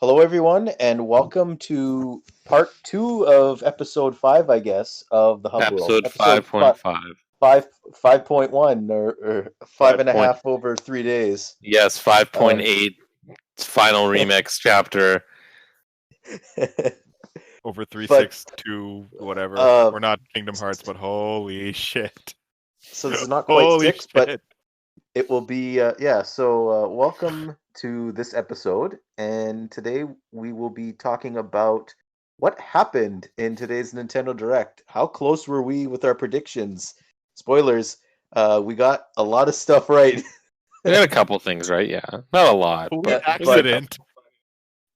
Hello, everyone, and welcome to part two of episode five, I guess, of the Hub World. Episode Episode 5.5. 5.1, or five 5 and a point, half over 3 days. yes, Um, 5.8 final remix chapter. Over but 362 whatever. uh, Or not Kingdom Hearts, but holy shit. so this is not quite Holy six, but shit. it will be. Yeah. So welcome to this episode, and today we will be talking about what happened in today's Nintendo Direct. How close were we with our predictions? Spoilers. We got a lot of stuff right. We got a couple things right, yeah. Not a lot, Holy but accident.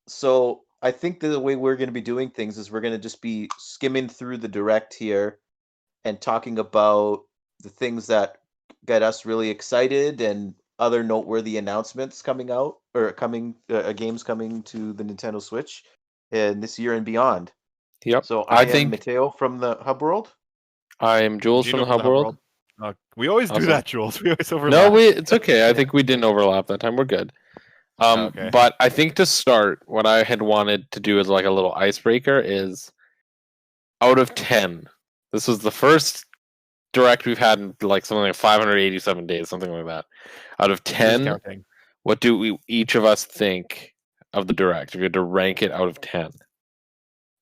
So I think the way we're going to be doing things is we're going to just be skimming through the Direct here and talking about the things that get us really excited and other noteworthy announcements coming out or games coming to the Nintendo Switch in this year and beyond. yep. So I I am think Matteo from the Hub World. I'm Jules from Gino the from Hub World. We always do Awesome. that, Jules. We always overlap. No, it's okay. I think we didn't overlap that time. We're good. Okay. But I think to start, what I had wanted to do as like a little icebreaker is out of 10. This was the first direct we've had in like something like 587 days, something like that. Out of Who's 10, counting? what do we each of us think of the direct? If you had to rank it out of 10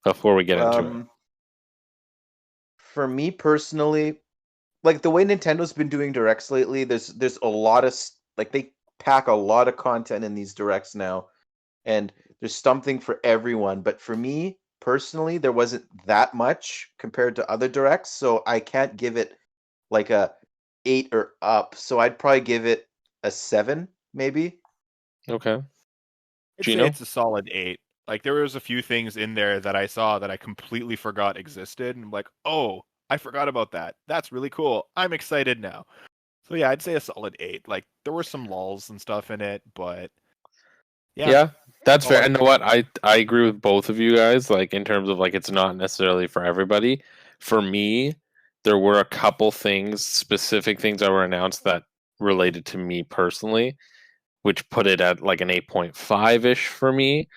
before we get into it. For me personally, like the way Nintendo's been doing directs lately, there's a lot of like they pack a lot of content in these directs now, and there's something for everyone. But for me personally, there wasn't that much compared to other directs, so I can't give it like a 8 or up. So I'd probably give it a 7, maybe. Okay. I'd say Gino? it's a solid 8. Like, there was a few things in there that I saw that I completely forgot existed. And I'm like, oh, I forgot about that. That's really cool. I'm excited now. So yeah, I'd say a solid 8. Like, there were some lulls and stuff in it, but Yeah, that's fair. Solid. And you know what? I agree with both of you guys, like in terms of like it's not necessarily for everybody. For me, there were a couple things, specific things that were announced that related to me personally, which put it at like an 8.5-ish for me.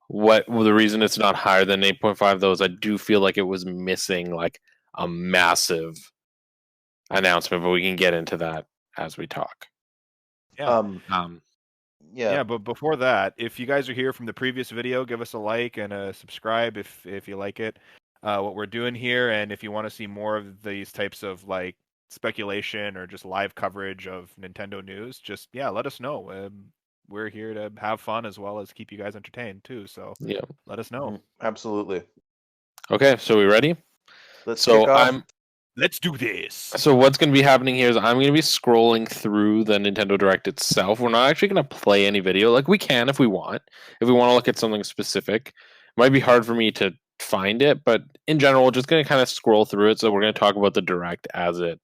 The reason it's not higher than 8.5 though is I do feel like it was missing like a massive announcement, but we can get into that as we talk. Yeah. Yeah. But before that, if you guys are here from the previous video, give us a like and a subscribe if you like it. What we're doing here, and if you want to see more of these types of like speculation or just live coverage of Nintendo news, just let us know. We're here to have fun as well as keep you guys entertained too. So Yeah. let us know. Absolutely. Okay, so we ready? Let's kick off. Let's do this. So what's going to be happening here is I'm going to be scrolling through the Nintendo Direct itself. We're not actually going to play any video. Like we can if we want. If we want to look at something specific. It might be hard for me to find it, but in general, we're just going to kind of scroll through it. So we're going to talk about the Direct as it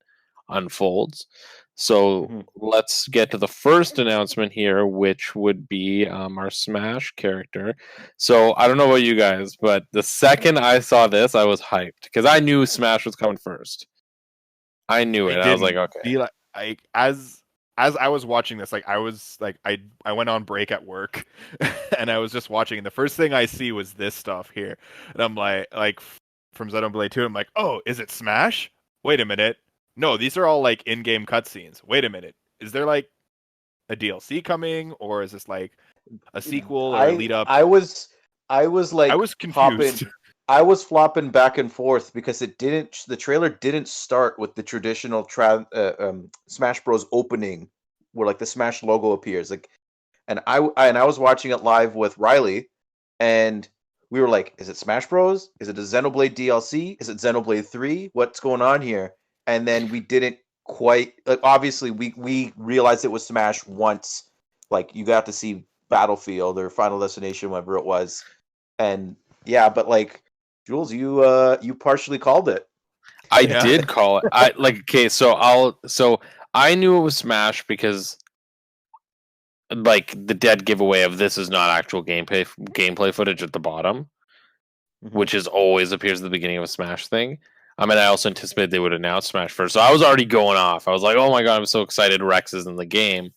unfolds. So let's get to the first announcement here, which would be our Smash character. So I don't know about you guys, but the second I saw this, I was hyped because I knew Smash was coming first. I knew it. I was like, okay. As I was watching this, like I was like I went on break at work, and I was just watching, and the first thing I see was this stuff here, and I'm like from Xenoblade 2, I'm like, oh, is it Smash? Wait a minute. No, these are all like in-game cutscenes. Wait a minute. Is there like a DLC coming, or is this like a sequel or a lead up? I was like I was confused. I was flopping back and forth because the trailer didn't start with the traditional Smash Bros opening where like the Smash logo appears, like, and I was watching it live with Riley, and we were like, is it Smash Bros? Is it a Xenoblade DLC? Is it Xenoblade 3? What's going on here? And then we didn't quite, like, obviously we realized it was Smash once, like you got to see Battlefield or Final Destination, whatever it was, and yeah, but like Jules, you partially called it. I did call it. So I knew it was Smash because like the dead giveaway of this is not actual gameplay footage at the bottom, which is always appears at the beginning of a Smash thing. I mean, I also anticipated they would announce Smash first, so I was already going off. I was like, "Oh my god, I'm so excited! Rex is in the game."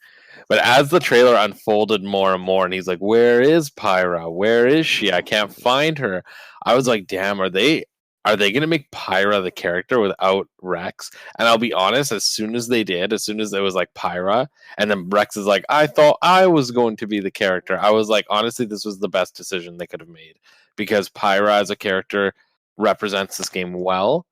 But as the trailer unfolded more and more, and he's like, "Where is Pyra? Where is she? I can't find her." I was like, "Damn, are they gonna make Pyra the character without Rex?" And I'll be honest, as soon as they did, as soon as it was like Pyra, and then Rex is like, "I thought I was going to be the character." I was like, honestly, this was the best decision they could have made because Pyra as a character represents this game well.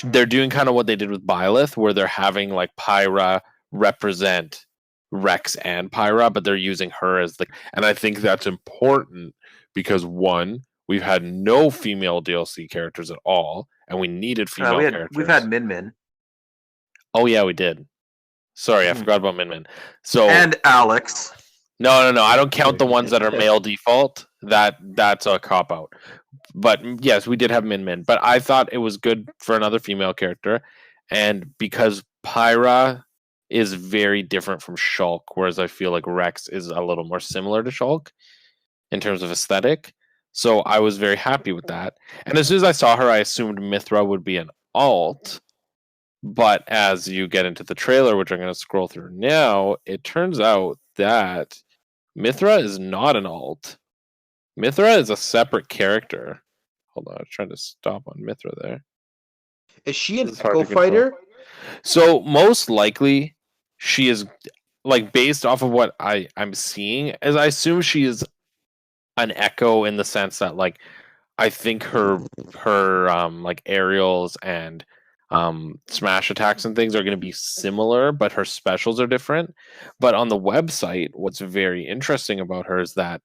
They're doing kind of what they did with Byleth, where they're having like Pyra represent Rex and Pyra, but they're using her as the. And I think that's important because one, we've had no female DLC characters at all, and we needed female characters. We've had Min Min. Oh yeah, we did. Sorry, I forgot about Min Min. So and Alex. No. I don't count the ones that are male default. That's a cop out. But yes, we did have Min Min. But I thought it was good for another female character, and because Pyra is very different from Shulk, whereas I feel like Rex is a little more similar to Shulk in terms of aesthetic. So I was very happy with that. And as soon as I saw her, I assumed Mithra would be an alt. But as you get into the trailer, which I'm going to scroll through now, it turns out that Mithra is not an alt. Mithra is a separate character. Hold on, I was trying to stop on Mithra there. Is she an Echo Fighter? So most likely she is, like, based off of what I'm seeing, as I assume she is an Echo in the sense that, like, I think her like aerials and smash attacks and things are going to be similar, but her specials are different. But on the website, what's very interesting about her is that,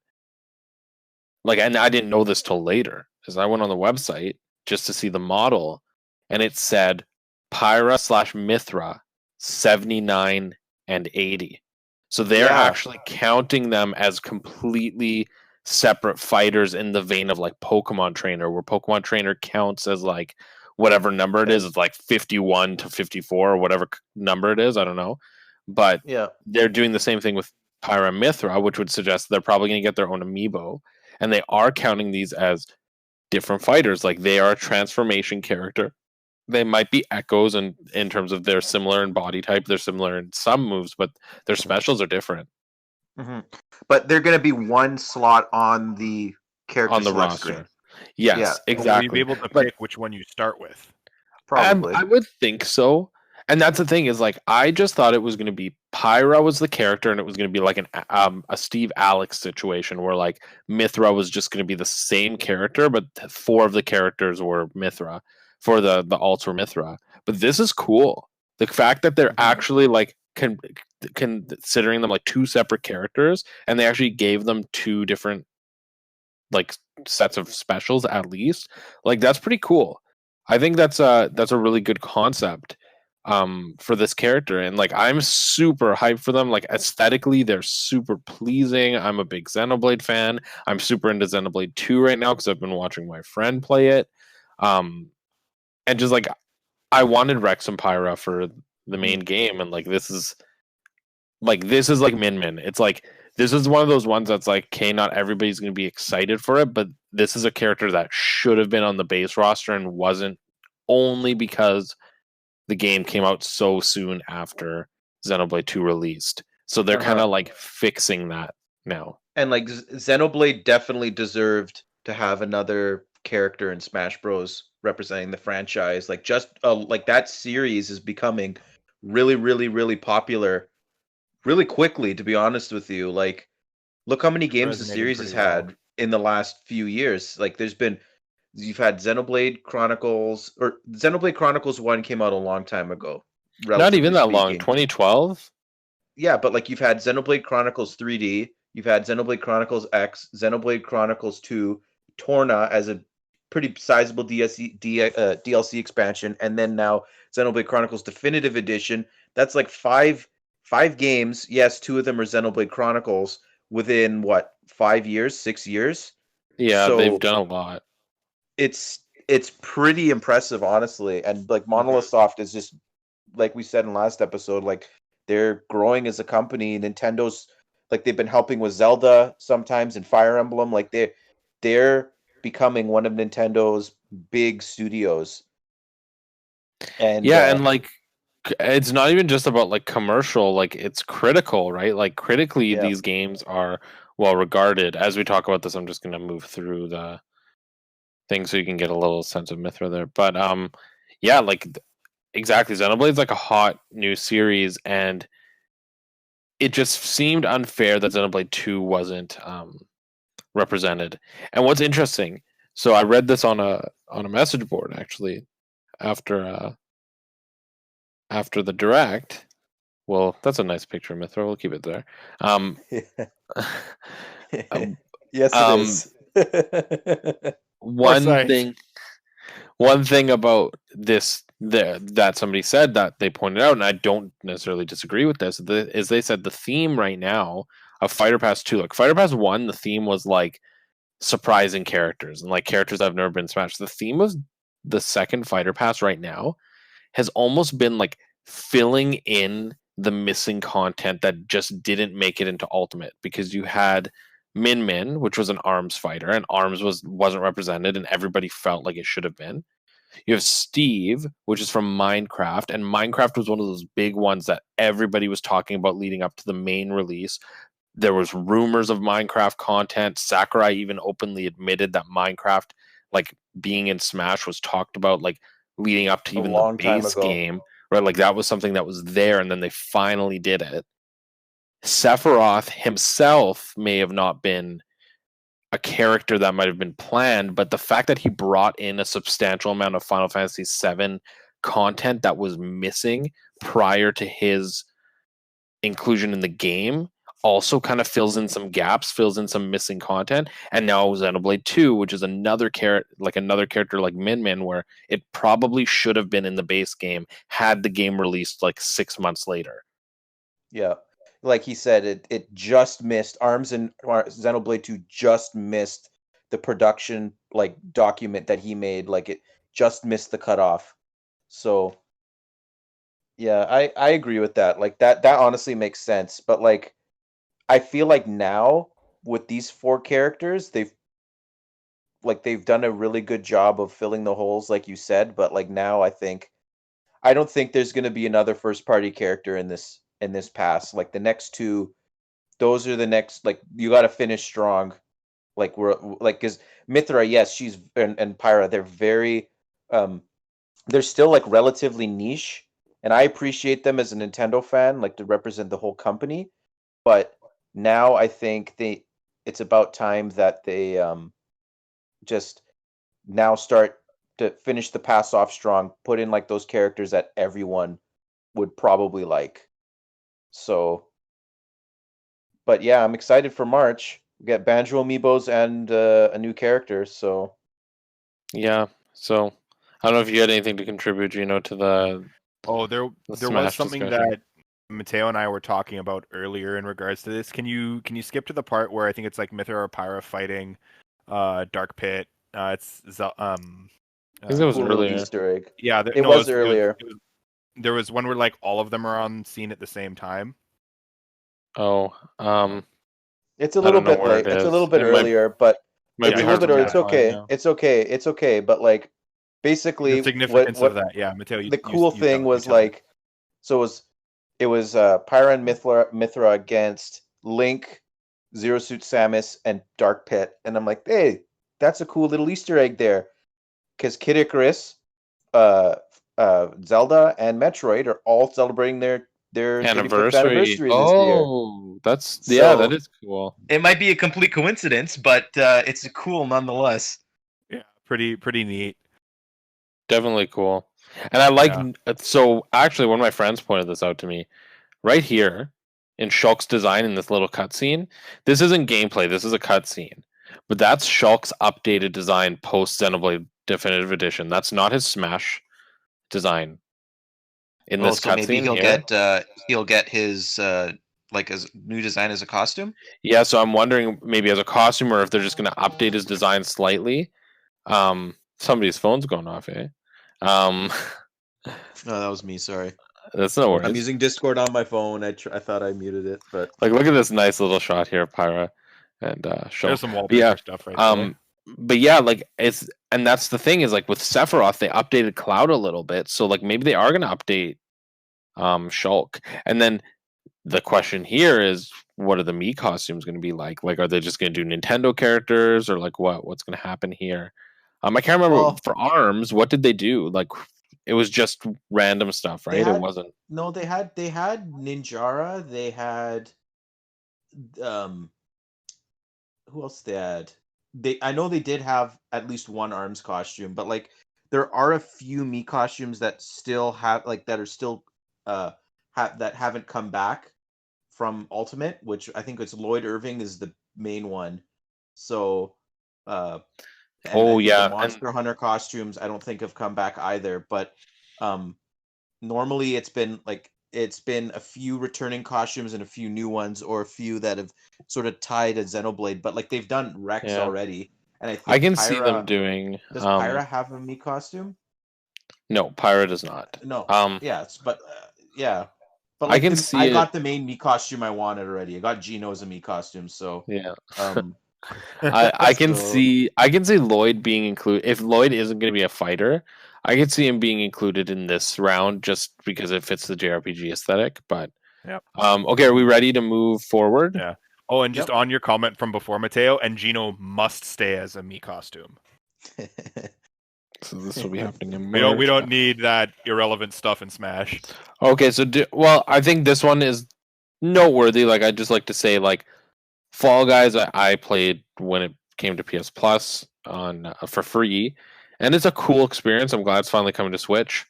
like, and I didn't know this till later, because I went on the website just to see the model, and it said Pyra / Mithra 79 and 80. So they're actually counting them as completely separate fighters in the vein of like Pokemon Trainer, where Pokemon Trainer counts as like whatever number it is. It's like 51 to 54 or whatever number it is. I don't know. But they're doing the same thing with Pyra and Mithra, which would suggest they're probably going to get their own amiibo. And they are counting these as different fighters. Like, they are a transformation character. They might be echoes in terms of they're similar in body type. They're similar in some moves, but their specials are different. Mm-hmm. But they're going to be one slot on the character on the roster. Yes, exactly. Will you be able to pick which one you start with? Probably. I would think so. And that's the thing is, like, I just thought it was going to be Pyra was the character, and it was going to be like a Steve Alex situation where like Mithra was just going to be the same character, but 4 of the characters were Mithra. For the alts were Mithra. But this is cool. The fact that they're actually like considering them like 2 separate characters, and they actually gave them 2 different like sets of specials at least. Like, that's pretty cool. I think that's a really good concept for this character, and like I'm super hyped for them. Like, aesthetically, they're super pleasing. I'm a big Xenoblade fan. I'm super into Xenoblade 2 right now because I've been watching my friend play it. And just like I wanted Rex and Pyra for the main game, and like this is like Min Min. It's like this is one of those ones that's like, okay, not everybody's going to be excited for it, but this is a character that should have been on the base roster and wasn't, only because the game came out so soon after Xenoblade 2 released. So they're kind of like fixing that now. And like Xenoblade definitely deserved to have another character in Smash Bros. Representing the franchise. Like, just like that series is becoming really, really, really popular really quickly, to be honest with you. Like, look how many games the series has had in the last few years. Like, you've had Xenoblade Chronicles, or Xenoblade Chronicles 1 came out a long time ago. Not even that long, 2012? Yeah, but like, you've had Xenoblade Chronicles 3D, you've had Xenoblade Chronicles X, Xenoblade Chronicles 2, Torna as a pretty sizable DLC expansion, and then now Xenoblade Chronicles Definitive Edition. That's like five games. Yes, 2 of them are Xenoblade Chronicles within what, 5 years, 6 years? Yeah, so they've done a lot. It's pretty impressive, honestly. And like, Monolith Soft is just, like we said in last episode, like, they're growing as a company. Nintendo's like, they've been helping with Zelda sometimes and Fire Emblem. Like, they're becoming one of Nintendo's big studios. And and like it's not even just about like commercial, like it's critical, right? Like critically, Yeah. these games are well regarded. As we talk about this, I'm just gonna move through the thing so you can get a little sense of Mithra there. But yeah, like exactly, Xenoblade's like a hot new series, and it just seemed unfair that Xenoblade 2 wasn't represented. And what's interesting, so I read this on a message board actually after after the direct. Well, that's a nice picture, Mithra. We'll keep it there. Um, um, Yes, it is. one size. thing about this that somebody said that they pointed out, and I don't necessarily disagree with this, is they said the theme right now of Fighter Pass 2, like Fighter Pass 1, the theme was like surprising characters and like characters that have never been smashed. The theme of the second Fighter Pass right now has almost been like filling in the missing content that just didn't make it into Ultimate, because you had Min Min, which was an arms fighter, and arms wasn't represented, and everybody felt like it should have been. You have Steve, which is from Minecraft, and Minecraft was one of those big ones that everybody was talking about leading up to the main release. There was rumors of Minecraft content. Sakurai even openly admitted that Minecraft, like being in Smash, was talked about like leading up to A even the long time base ago. game, right? Like that was something that was there, and then they finally did it. Sephiroth himself may have not been a character that might have been planned, but the fact that he brought in a substantial amount of Final Fantasy VII content that was missing prior to his inclusion in the game also kind of fills in some gaps, fills in some missing content. And now Xenoblade 2, which is another character like Min Min, where it probably should have been in the base game had the game released like 6 months later. Yeah. Like he said, it just missed Arms and Xenoblade 2 just missed the production like document that he made. Like it just missed the cutoff. So yeah, I agree with that. Like that honestly makes sense. But like I feel like now with these 4 characters, they've done a really good job of filling the holes, like you said. But like now, I don't think there's going to be another first party character in this pass. Like the next 2, those are the next. Like you got to finish strong. Like we're like because Mithra, yes, she's and Pyra, they're very, they're still like relatively niche, and I appreciate them as a Nintendo fan, like to represent the whole company. But now I think it's about time that they just now start to finish the pass off strong, put in like those characters that everyone would probably like. So, but yeah, I'm excited for March. We got Banjo amiibos and a new character. So Yeah. So I don't know if you had anything to contribute, Gino, to the There was Smash something discussion. that Matteo and I were talking about earlier in regards to this. Can you skip to the part where I think it's like Mithra or Pyra fighting Dark Pit? I think that was cool little earlier. Easter egg. Yeah, It was earlier. There was one where like all of them are on scene at the same time. Oh, It's a I little don't know bit where late. it It's a is. little bit It might earlier, but be it's a yeah, little hard bit for me early. to It's find okay. now. It's okay. It's okay. But like basically The significance of what that, yeah, Matteo. the cool you thing tell was tell me. like, so it was Pyra and Mithra against Link, Zero Suit Samus, and Dark Pit, and I'm like, hey, that's a cool little Easter egg there, because Kid Icarus, uh, Zelda, and Metroid are all celebrating their 35th anniversary this year. Oh, that So is cool. It might be a complete coincidence, but it's cool nonetheless. Yeah, pretty neat. Definitely cool. And I like Yeah. so actually one of my friends pointed this out to me. Right here in Shulk's design in this little cutscene. This isn't gameplay, this is a cutscene. But that's Shulk's updated design post Xenoblade Definitive Edition. That's not his Smash design. In this so maybe cutscene he'll get his like his new design as a costume. Yeah, so I'm wondering maybe as a costume or if they're just gonna update his design slightly. Somebody's phone's going off, eh? no, that was me. Sorry. That's no worries. I'm using Discord on my phone. I thought I muted it, but like look at this nice little shot here, Pyra and Shulk. There's some wallpaper stuff right there. But yeah, like and that's the thing is like with Sephiroth they updated Cloud a little bit, so like maybe they are gonna update Shulk. And then the question here is, what are the Mii costumes going to be like? Like, are they just going to do Nintendo characters, or like what's going to happen here? I can't remember Well, for arms. What did they do? Like, it was just random stuff, they right? It had wasn't. no, they had Ninjara. They had who else they had? I know they did have at least one arms costume, but like there are a few Mii costumes that still have like that are still that haven't come back from Ultimate, which I think it's Lloyd Irving is the main one. So and I Oh think the yeah, and Monster Hunter costumes I don't think have come back either, but um normally it's been a few returning costumes and a few new ones, or a few that have sort of tied a Xenoblade, but like they've done Rex yeah, already, and I I think can see them Pyra doing. does Pyra have a Mii costume? No, Pyra does not. No, yes, but yeah, but I like can I see it. got the main Mii costume I wanted already. I got Gino as a Mii costume, so Yeah. um, I can so see Lloyd being included. If Lloyd isn't going to be a fighter, I can see him being included in this round just because it fits the JRPG aesthetic. But Yep. okay, are we ready to move forward? Yeah. Oh, and just Yep. on your comment from before, Matteo, and Gino must stay as a Mii costume. So this will be happening in We March. don't need that irrelevant stuff in Smash. Okay, so well, I think this one is noteworthy. Like, I'd just like to say, like, Fall Guys, I played when it came to PS Plus on for free, and it's a cool experience. I'm glad it's finally coming to Switch.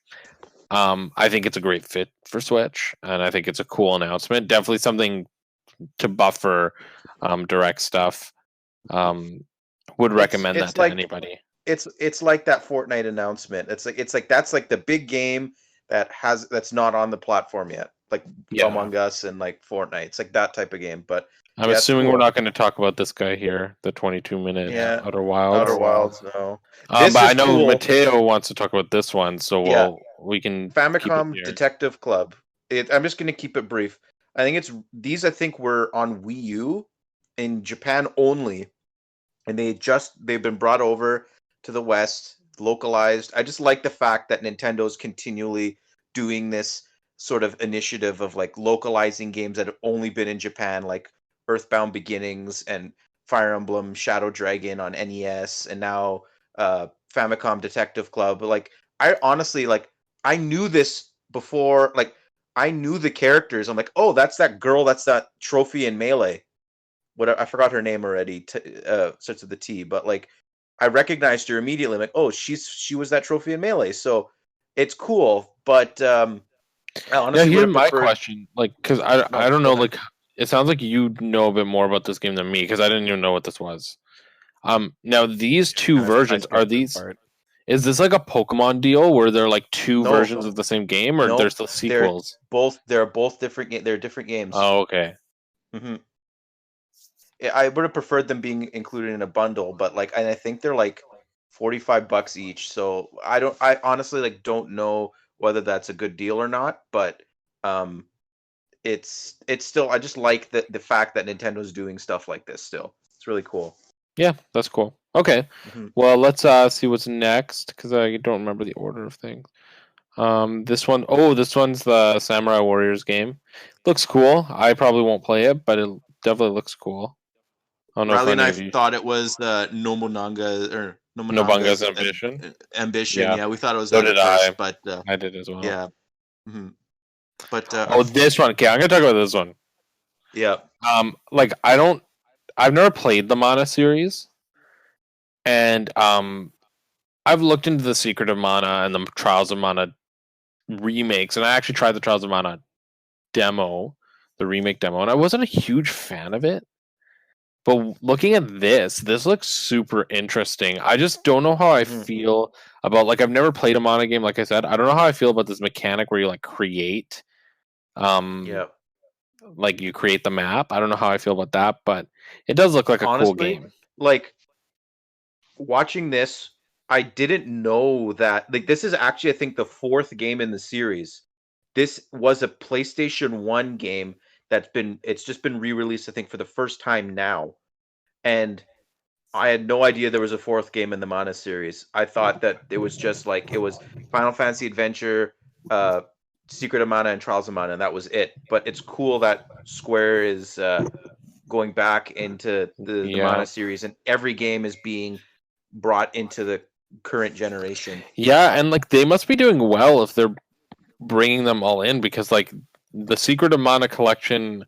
I think it's a great fit for Switch, and I think it's a cool announcement. Definitely something to buffer direct stuff. Would recommend it's that to like anybody. it's like that Fortnite announcement. It's like that's like the big game that's not on the platform yet, like Yeah, Among Us and like Fortnite. It's like that type of game. But I'm yeah, it's assuming we're cool. not going to talk about this guy here, the 22-minute Yeah, Outer Wilds. Outer Outer Wilds. Wilds. No, this But I is know cool. Matteo wants to talk about this one, so Yeah, we can keep it Famicom here. Detective Club. I'm just gonna keep it brief. I think these. I think were on Wii U in Japan only, and they've been brought over to the West, localized. I just like the fact that Nintendo's continually doing this sort of initiative of like localizing games that have only been in Japan, like Earthbound Beginnings and Fire Emblem Shadow Dragon on NES, and now Famicom Detective Club. But like I honestly like I knew this before, like I knew the characters. I'm like, oh, that's that girl, that's that trophy in Melee. What I forgot her name already. Starts with the T, but like I recognized her immediately. I'm like, oh, she was that trophy in Melee. So it's cool, but I Now, honestly would here's have my preferred. question, like, because I No, don't go know, ahead. like, it sounds like you know a bit more about this game than me, because I didn't even know what this was. Now these two I versions skipped this part. is this like a Pokemon deal where they're like two No, versions of the same game, or no, there's the sequels? they're both different. They're different games. Oh, okay. hmm I would have preferred them being included in a bundle, but like, and I think they're like $45 each. So I honestly like don't know whether that's a good deal or not, but um, it's still. I just like the fact that Nintendo's doing stuff like this still. It's really cool. Yeah, that's cool. Okay, hmm well, let's see what's next, because I don't remember the order of things. This one, this one's the Samurai Warriors game. Looks cool. I probably won't play it, but it definitely looks cool. I don't know if Riley and any I of you. thought it was Nobunaga Nobunaga's Nobunaga's Ambition. ambition. Yeah, Yeah, we thought it was so that did at first, I. but I did as well. yeah. hmm But This one. Okay, I'm gonna talk about this one. yeah, Like, I've never played the Mana series, and I've looked into the Secret of Mana and the Trials of Mana remakes, and I actually tried the Trials of Mana demo, the remake demo, and I wasn't a huge fan of it. But looking at this looks super interesting. I just don't know how I Mhm. feel about, like, I've never played a Mana game, like I said. I don't know how I feel about this mechanic where you like create yeah. like you create the map. I don't know how I feel about that, but it does look like a cool Honestly, game. like watching this, I didn't know that. Like, this is actually, I think, the fourth game in the series. This was a PlayStation 1 game it's just been re-released, I think, for the first time now. And I had no idea there was a fourth game in the Mana series. I thought that it was just like it was Final Fantasy Adventure, uh, Secret of Mana and Trials of Mana, and that was it. But it's cool that Square is going back into the Mana series, and every game is being brought into the current generation. Yeah, and like they must be doing well if they're bringing them all in, because like the Secret of Mana collection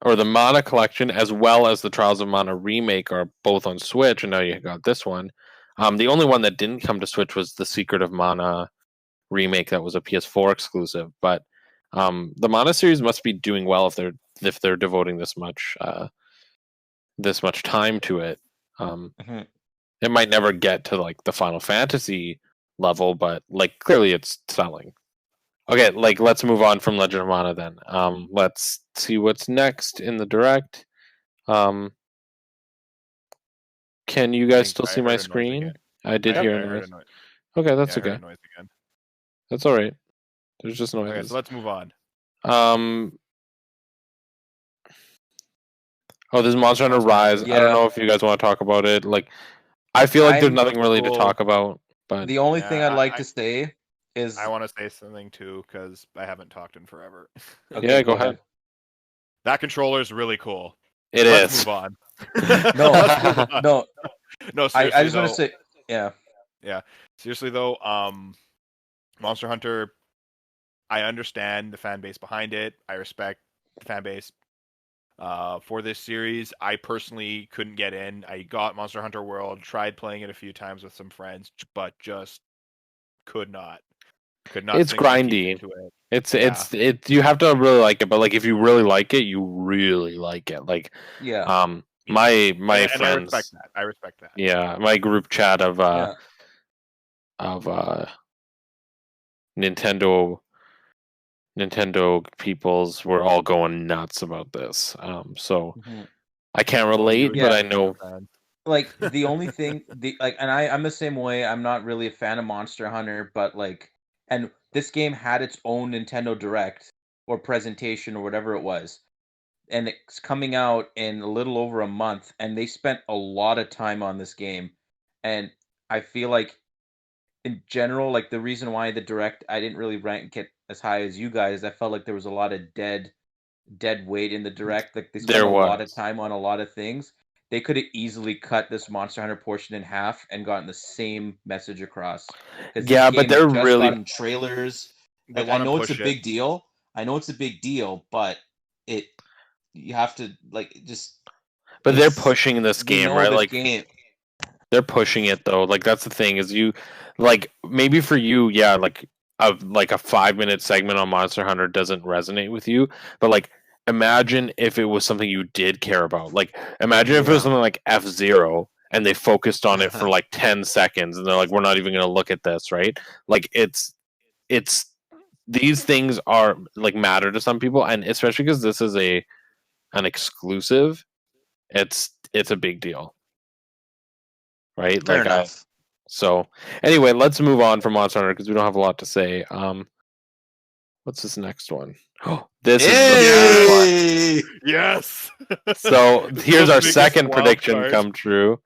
or the Mana collection as well as the Trials of Mana remake are both on Switch, and now you got this one. The only one that didn't come to Switch was the Secret of Mana remake that was a PS4 exclusive, but the Mana series must be doing well if they're devoting this much time to it. It might never get to like the Final Fantasy level, but like clearly it's selling. Okay, like let's move on from Legend of Mana then. Let's see what's next in the direct. Can you guys still see my screen? I did hear a noise. Okay, that's okay. That's all right. There's just noises. Okay, so let's move on. Oh, there's Monster Hunter Rise. Yeah. I don't know if you guys want to talk about it. Like, I feel like there's nothing really to talk about. But the only thing I'd like to say is I want to say something too because I haven't talked in forever. Okay, yeah, go ahead. That controller is really cool. Let's move on. No, No, seriously, I just want to say, yeah. Seriously though, Monster Hunter, I understand the fan base behind it. I respect the fan base for this series. I personally couldn't get in. I got Monster Hunter World, tried playing it a few times with some friends, but just could not. It's sink my teeth grindy. into it. It's you have to really like it, but like if you really like it, you really like it. Like Yeah. my And friends. I respect that. Yeah, my group chat of Nintendo peoples were all going nuts about this. So I can't relate, but I know. Like the only thing, and I'm the same way. I'm not really a fan of Monster Hunter, but like, and this game had its own Nintendo Direct or presentation or whatever it was, and it's coming out in a little over a month, and they spent a lot of time on this game, and I feel like, in general, like the reason why the Direct I didn't really rank it as high as you guys, I felt like there was a lot of dead weight in the Direct. Like they spent a lot of time on a lot of things. They could have easily cut this Monster Hunter portion in half and gotten the same message across. Yeah, but they're really gotten trailers. Like, I know it's a big deal. But you have to like just. But they're pushing this game, right? Like game. They're pushing it though. Like that's the thing is you, like maybe for you, yeah, like a 5-minute segment on Monster Hunter doesn't resonate with you, but like. Imagine if it was something you did care about. Like, imagine if it was something like F-Zero and they focused on it for like 10 seconds and they're like, we're not even going to look at this, right? Like, it's these things are like matter to some people, and especially because this is an exclusive, it's a big deal, right? Fair enough. So anyway, let's move on from Monster Hunter because we don't have a lot to say. What's this next one? Oh, this is the next one. Yes. So here's our second prediction card. come true.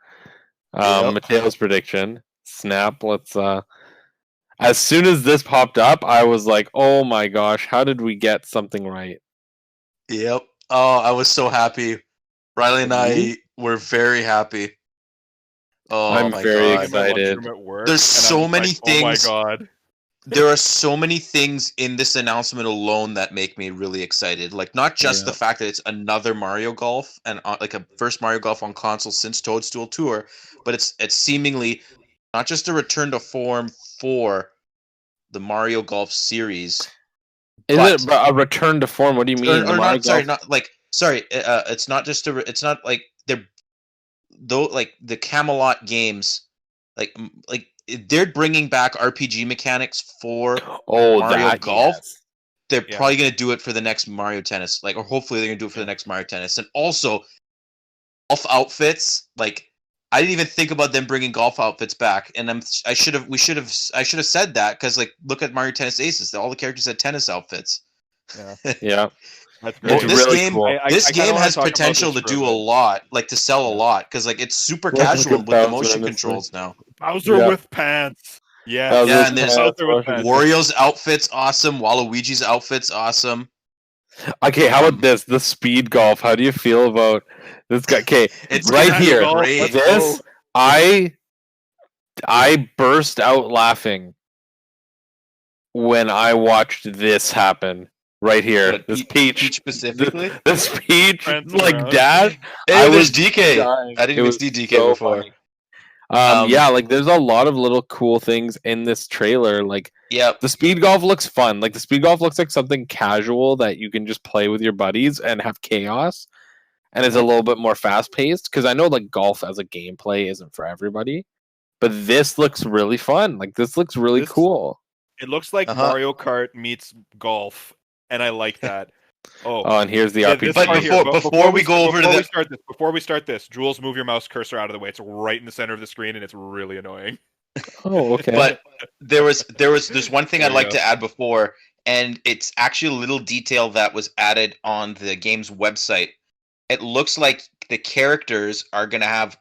Matteo's prediction. Snap. Let's. As soon as this popped up, I was like, "Oh my gosh, how did we get something right?" Yep. Oh, I was so happy. Riley and I were very happy. Oh, I'm my very God. excited. There's so many things. Oh my God. There are so many things in this announcement alone that make me really excited. Like, not just the fact that it's another Mario Golf and like a first Mario Golf on console since Toadstool Tour, but it's seemingly not just a return to form for the Mario Golf series. Is it a return to form? What do you mean? It's not just it's not like the Camelot games, like they're bringing back RPG mechanics for Mario Golf. Yes. They're probably going to do it for the next Mario Tennis, or hopefully they're going to do it for the next Mario Tennis. And also, golf outfits. Like, I didn't even think about them bringing golf outfits back, and I should have said that because look at Mario Tennis Aces. All the characters had tennis outfits. Yeah. That's this really game, cool. This game has potential to do a lot, to sell a lot, because it's super casual with the motion controls now. Bowser with pants. Yeah, Yeah, and there's Wario. Wario's outfit's awesome. Waluigi's outfit's awesome. Okay, how about this? The speed golf. How do you feel about this guy? Okay, It's right gonna be here. great. This I burst out laughing when I watched this happen. Right here, What, this Peach specifically? this Peach, Prancing like around. dad. Hey, I there's was DK. dying. I didn't It even was see DK so before. funny. Yeah, like there's a lot of little cool things in this trailer. Like Yep. the speed golf looks fun. Like the speed golf looks like something casual that you can just play with your buddies and have chaos. And it's a little bit more fast paced because I know like golf as a gameplay isn't for everybody, but this looks really fun. Like this looks really This- court. It looks like Mario Kart meets golf, and I like that. Oh, and here's the Yeah, RPG. this But part here, before we go over to before we start this, Jules, move your mouse cursor out of the way. It's right in the center of the screen, and it's really annoying. Oh, okay. But there's one thing There I'd you like go. to add before, and it's actually a little detail that was added on the game's website. It looks like the characters are gonna have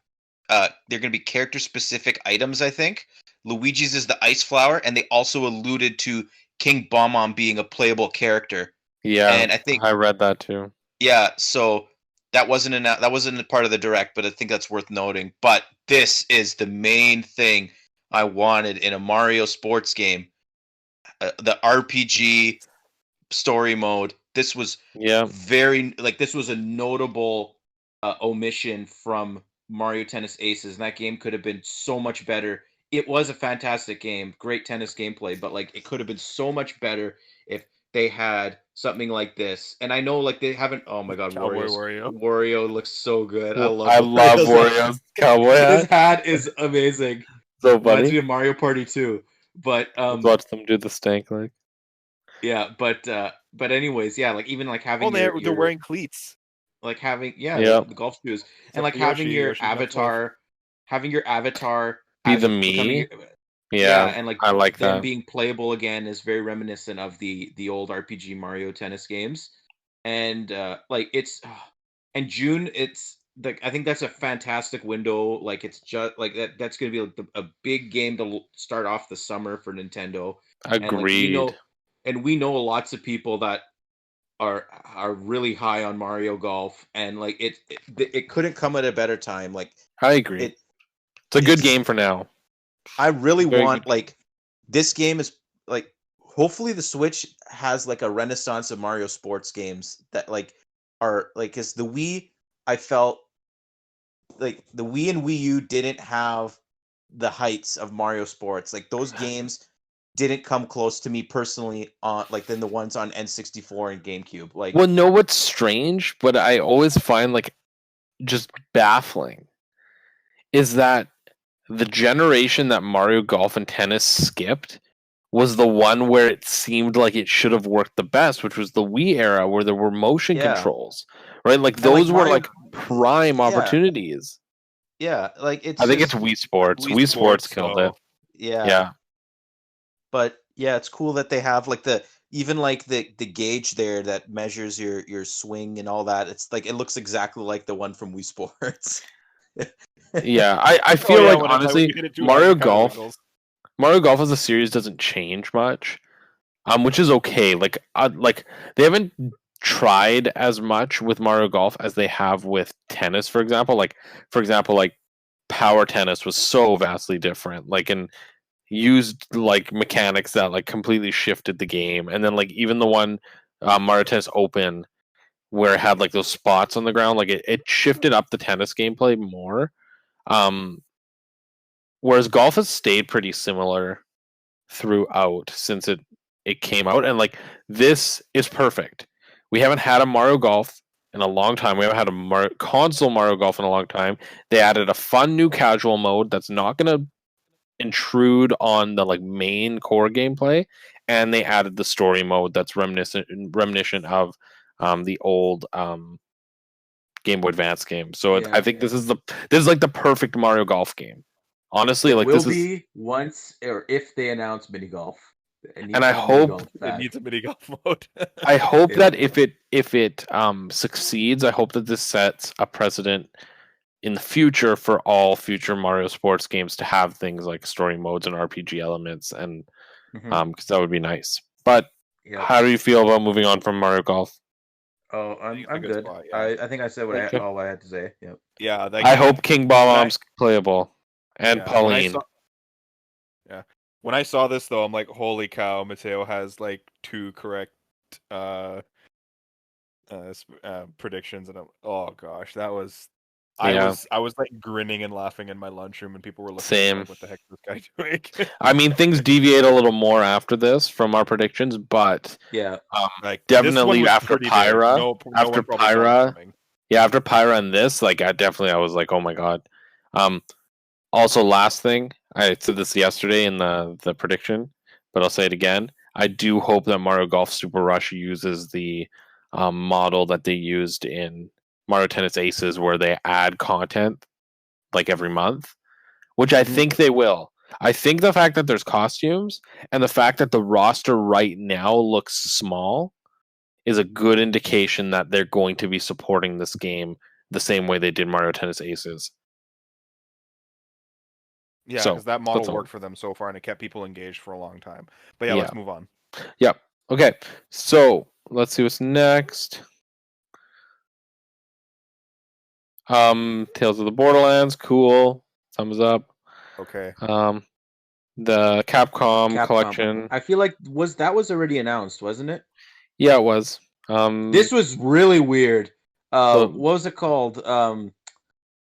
they're gonna be character specific items, I think. Luigi's is the ice flower, and they also alluded to King Bob-omb being a playable character. yeah, And I think I read that too. yeah, so that wasn't a part of the direct, but I think that's worth noting. But this is the main thing I wanted in a Mario sports game. The RPG story mode. This was Yeah, this was a notable omission from Mario Tennis Aces, and that game could have been so much better. It was a fantastic game, great tennis gameplay, but like it could have been so much better if they had something like this. And I know like they haven't. Oh my god, Cowboy Wario looks so good. I love Wario's cowboy His hat. hat is amazing. So Reminds me funny. of Mario Party 2. But Let's watch them do the stank like. yeah, but anyways, yeah, like even like having Oh, they're your wearing cleats. like having Yeah. the golf shoes and Except like for having Yoshi. your Yoshi's not avatar Be as the becoming me. your- Yeah, and like I like them that. being playable again is very reminiscent of the old RPG Mario Tennis games. And like it's and June, it's like I think that's a fantastic window. Like it's just like that's going to be a big game to start off the summer for Nintendo. Agreed. And we know lots of people that are really high on Mario Golf, and like it couldn't come at a better time. Like I agree. it, It's a good it's- game for now. I really Very want good. like this game is like hopefully the Switch has like a renaissance of Mario sports games that like are like because the Wii I felt like the Wii and Wii U didn't have the heights of Mario sports. Like those games didn't come close to me personally on like than the ones on N64 and GameCube. Like Well, know what's strange, but I always find like just baffling is that the generation that Mario Golf and Tennis skipped was the one where it seemed like it should have worked the best, which was the Wii era where there were motion Yeah. controls, right? Like And, like, those were Mario- like prime Yeah. opportunities. yeah, like it's I think just- it's Wii Sports. Wii Wii Sports Sports, killed so- it. yeah. But yeah, it's cool that they have like even like the gauge there that measures your swing and all that. It's like it looks exactly like the one from Wii Sports. Yeah, I feel like when honestly you hit it too hard, Mario it kinda Golf wiggles. Mario Golf as a series doesn't change much, which is okay. Like they haven't tried as much with Mario Golf as they have with tennis, for example. Like power tennis was so vastly different. Like and used like mechanics that like completely shifted the game. And then like even the one Mario Tennis Open where it had like those spots on the ground, like it shifted up the tennis gameplay more. Whereas golf has stayed pretty similar throughout since it came out, and like this is perfect. We haven't had a Mario Golf in a long time. We haven't had a console Mario Golf in a long time. They added a fun new casual mode that's not going to intrude on the like main core gameplay, and they added the story mode that's reminiscent of the old Game Boy Advance game. So Yeah. I think this is like the perfect Mario Golf game. Honestly, like will this is, be once or if they announce mini golf. And I hope It needs a mini golf mode. I hope Yeah. that if it succeeds, I hope that this sets a precedent in the future for all future Mario sports games to have things like story modes and RPG elements, and because that would be nice. But how do you feel about moving on from Mario Golf? Oh, I'm good. Spot, yeah. I think I said all I had to say. Yep. Yeah, I hope King Bob-omb's playable and Pauline. When I saw this though, I'm like, holy cow! Matteo has like 2 correct predictions, and oh gosh, that was. I was like grinning and laughing in my lunchroom, and people were looking at me like, what the heck is this guy doing? I mean, things deviate a little more after this from our predictions, but like definitely after Pyra, after Pyra and this, like I was like, oh my god. Also, last thing, I said this yesterday in the prediction, but I'll say it again. I do hope that Mario Golf Super Rush uses the model that they used in Mario Tennis Aces, where they add content like every month, which I think they will. I think the fact that there's costumes and the fact that the roster right now looks small is a good indication that they're going to be supporting this game the same way they did Mario Tennis Aces. Yeah, because that model worked for them so far, and it kept people engaged for a long time. But let's move on. Yep. Okay. So let's see what's next. Tales of the Borderlands, cool. Thumbs up. Okay. The Capcom collection. I feel like that was already announced, wasn't it? Yeah, it was. This was really weird. What was it called?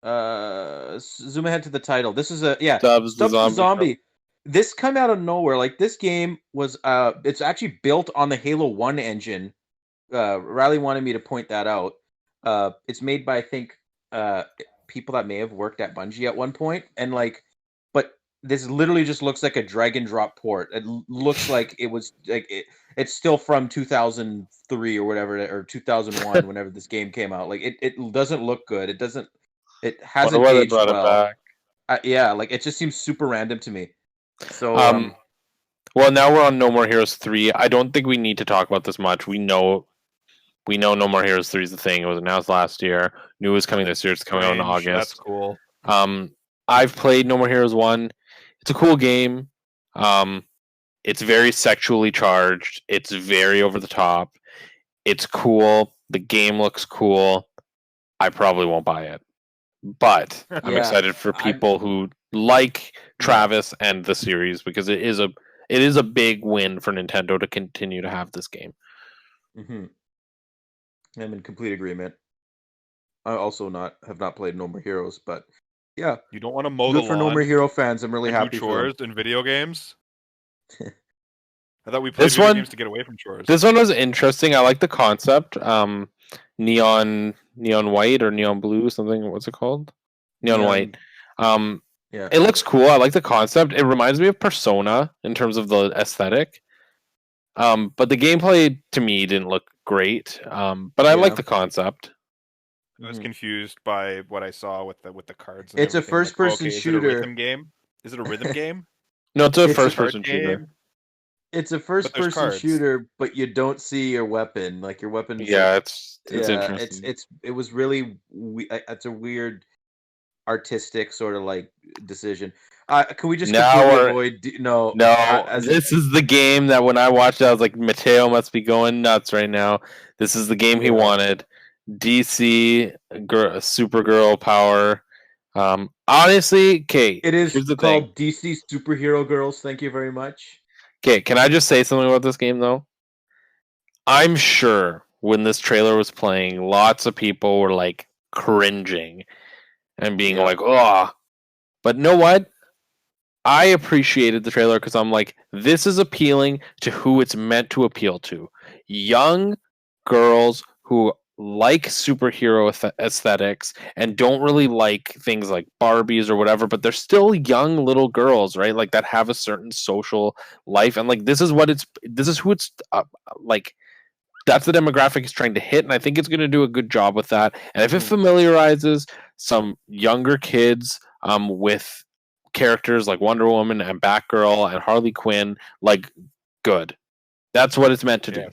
Zoom ahead to the title. This is Stubbs the Zombie. This came out of nowhere. Like, this game was it's actually built on the Halo 1 engine. Riley wanted me to point that out. It's made by, I think, people that may have worked at Bungie at one point, and but this literally just looks like a drag and drop port. It looks like it was like it's still from 2003 or whatever, or 2001 whenever this game came out. Like, it doesn't look good. It hasn't aged well. It just seems super random to me. So well, now we're on No More Heroes 3. I don't think we need to talk about this much. We know No More Heroes 3 is the thing. It was announced last year. New is coming this year. It's coming out in August. That's cool. I've played No More Heroes 1. It's a cool game. It's very sexually charged. It's very over the top. It's cool. The game looks cool. I probably won't buy it. But I'm excited for people who like Travis and the series, because it is a big win for Nintendo to continue to have this game. Mm-hmm. I'm in complete agreement. I also have not played No More Heroes, but yeah, you don't want to mow the lawn for No More Hero fans. I'm really happy do chores in video games. I thought we played this video one, games to get away from chores. This one was interesting. I like the concept. Neon white or neon blue, something. What's it called? Neon white. It looks cool. I like the concept. It reminds me of Persona in terms of the aesthetic. But the gameplay to me didn't look great. But I like the concept. I was confused by what I saw with the cards. And it's a first-person shooter. Is it a rhythm game? Is it a rhythm game? No, it's a first-person shooter. It's a first-person shooter, but you don't see your weapon. Like, your weapon. It's interesting. It was really. It's a weird, artistic sort of like decision. Can we just avoid? No. This is the game that when I watched it, I was like, Matteo must be going nuts right now. This is the game he wanted. DC Supergirl Power. Honestly, Kate, it is called DC Superhero Girls. Thank you very much. Okay, can I just say something about this game though? I'm sure when this trailer was playing, lots of people were like cringing and being like, "Oh," but you know what? I appreciated the trailer because I'm like, this is appealing to who it's meant to appeal to. Young girls who like superhero aesthetics and don't really like things like Barbies or whatever, but they're still young little girls, right? Like, that have a certain social life, and like this is who it's like. That's the demographic it's trying to hit, and I think it's going to do a good job with that. And if it familiarizes some younger kids with characters like Wonder Woman and Batgirl and Harley Quinn, like, good. That's what it's meant to do.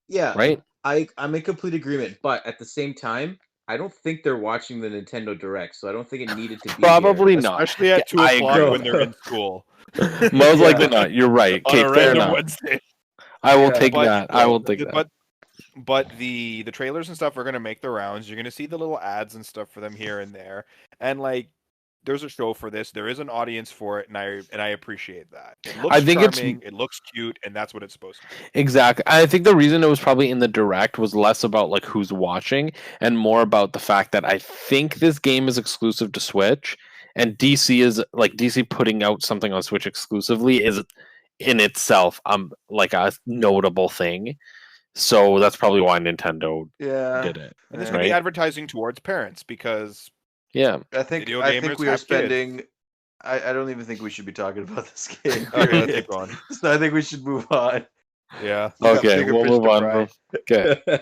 Yeah. Right? I'm in complete agreement, but at the same time, I don't think they're watching the Nintendo Direct, so I don't think it needed to be Probably here. not. Especially at 2 I o'clock agree. when they're in school. Most Yeah. likely not. You're right. On Okay, a fair random enough. Wednesday. I will Yeah, take but- that. I will take that. But the trailers and stuff are gonna make the rounds. You're gonna see the little ads and stuff for them here and there. And like there's a show for this. There is an audience for it, and I appreciate that. It looks I think charming, it looks cute, and that's what it's supposed to be. Exactly. I think the reason it was probably in the direct was less about like who's watching and more about the fact that I think this game is exclusive to Switch, and DC putting out something on Switch exclusively is in itself like a notable thing. So that's probably why Nintendo Yeah. did it. And this could be Right? advertising towards parents because Yeah. I think Video I gamers think we are have kids. spending. I don't even think we should be talking about this game. okay, let's period. keep going. So I think we should move on. Yeah, We got Okay, bigger we'll fish move to on. fry. Okay.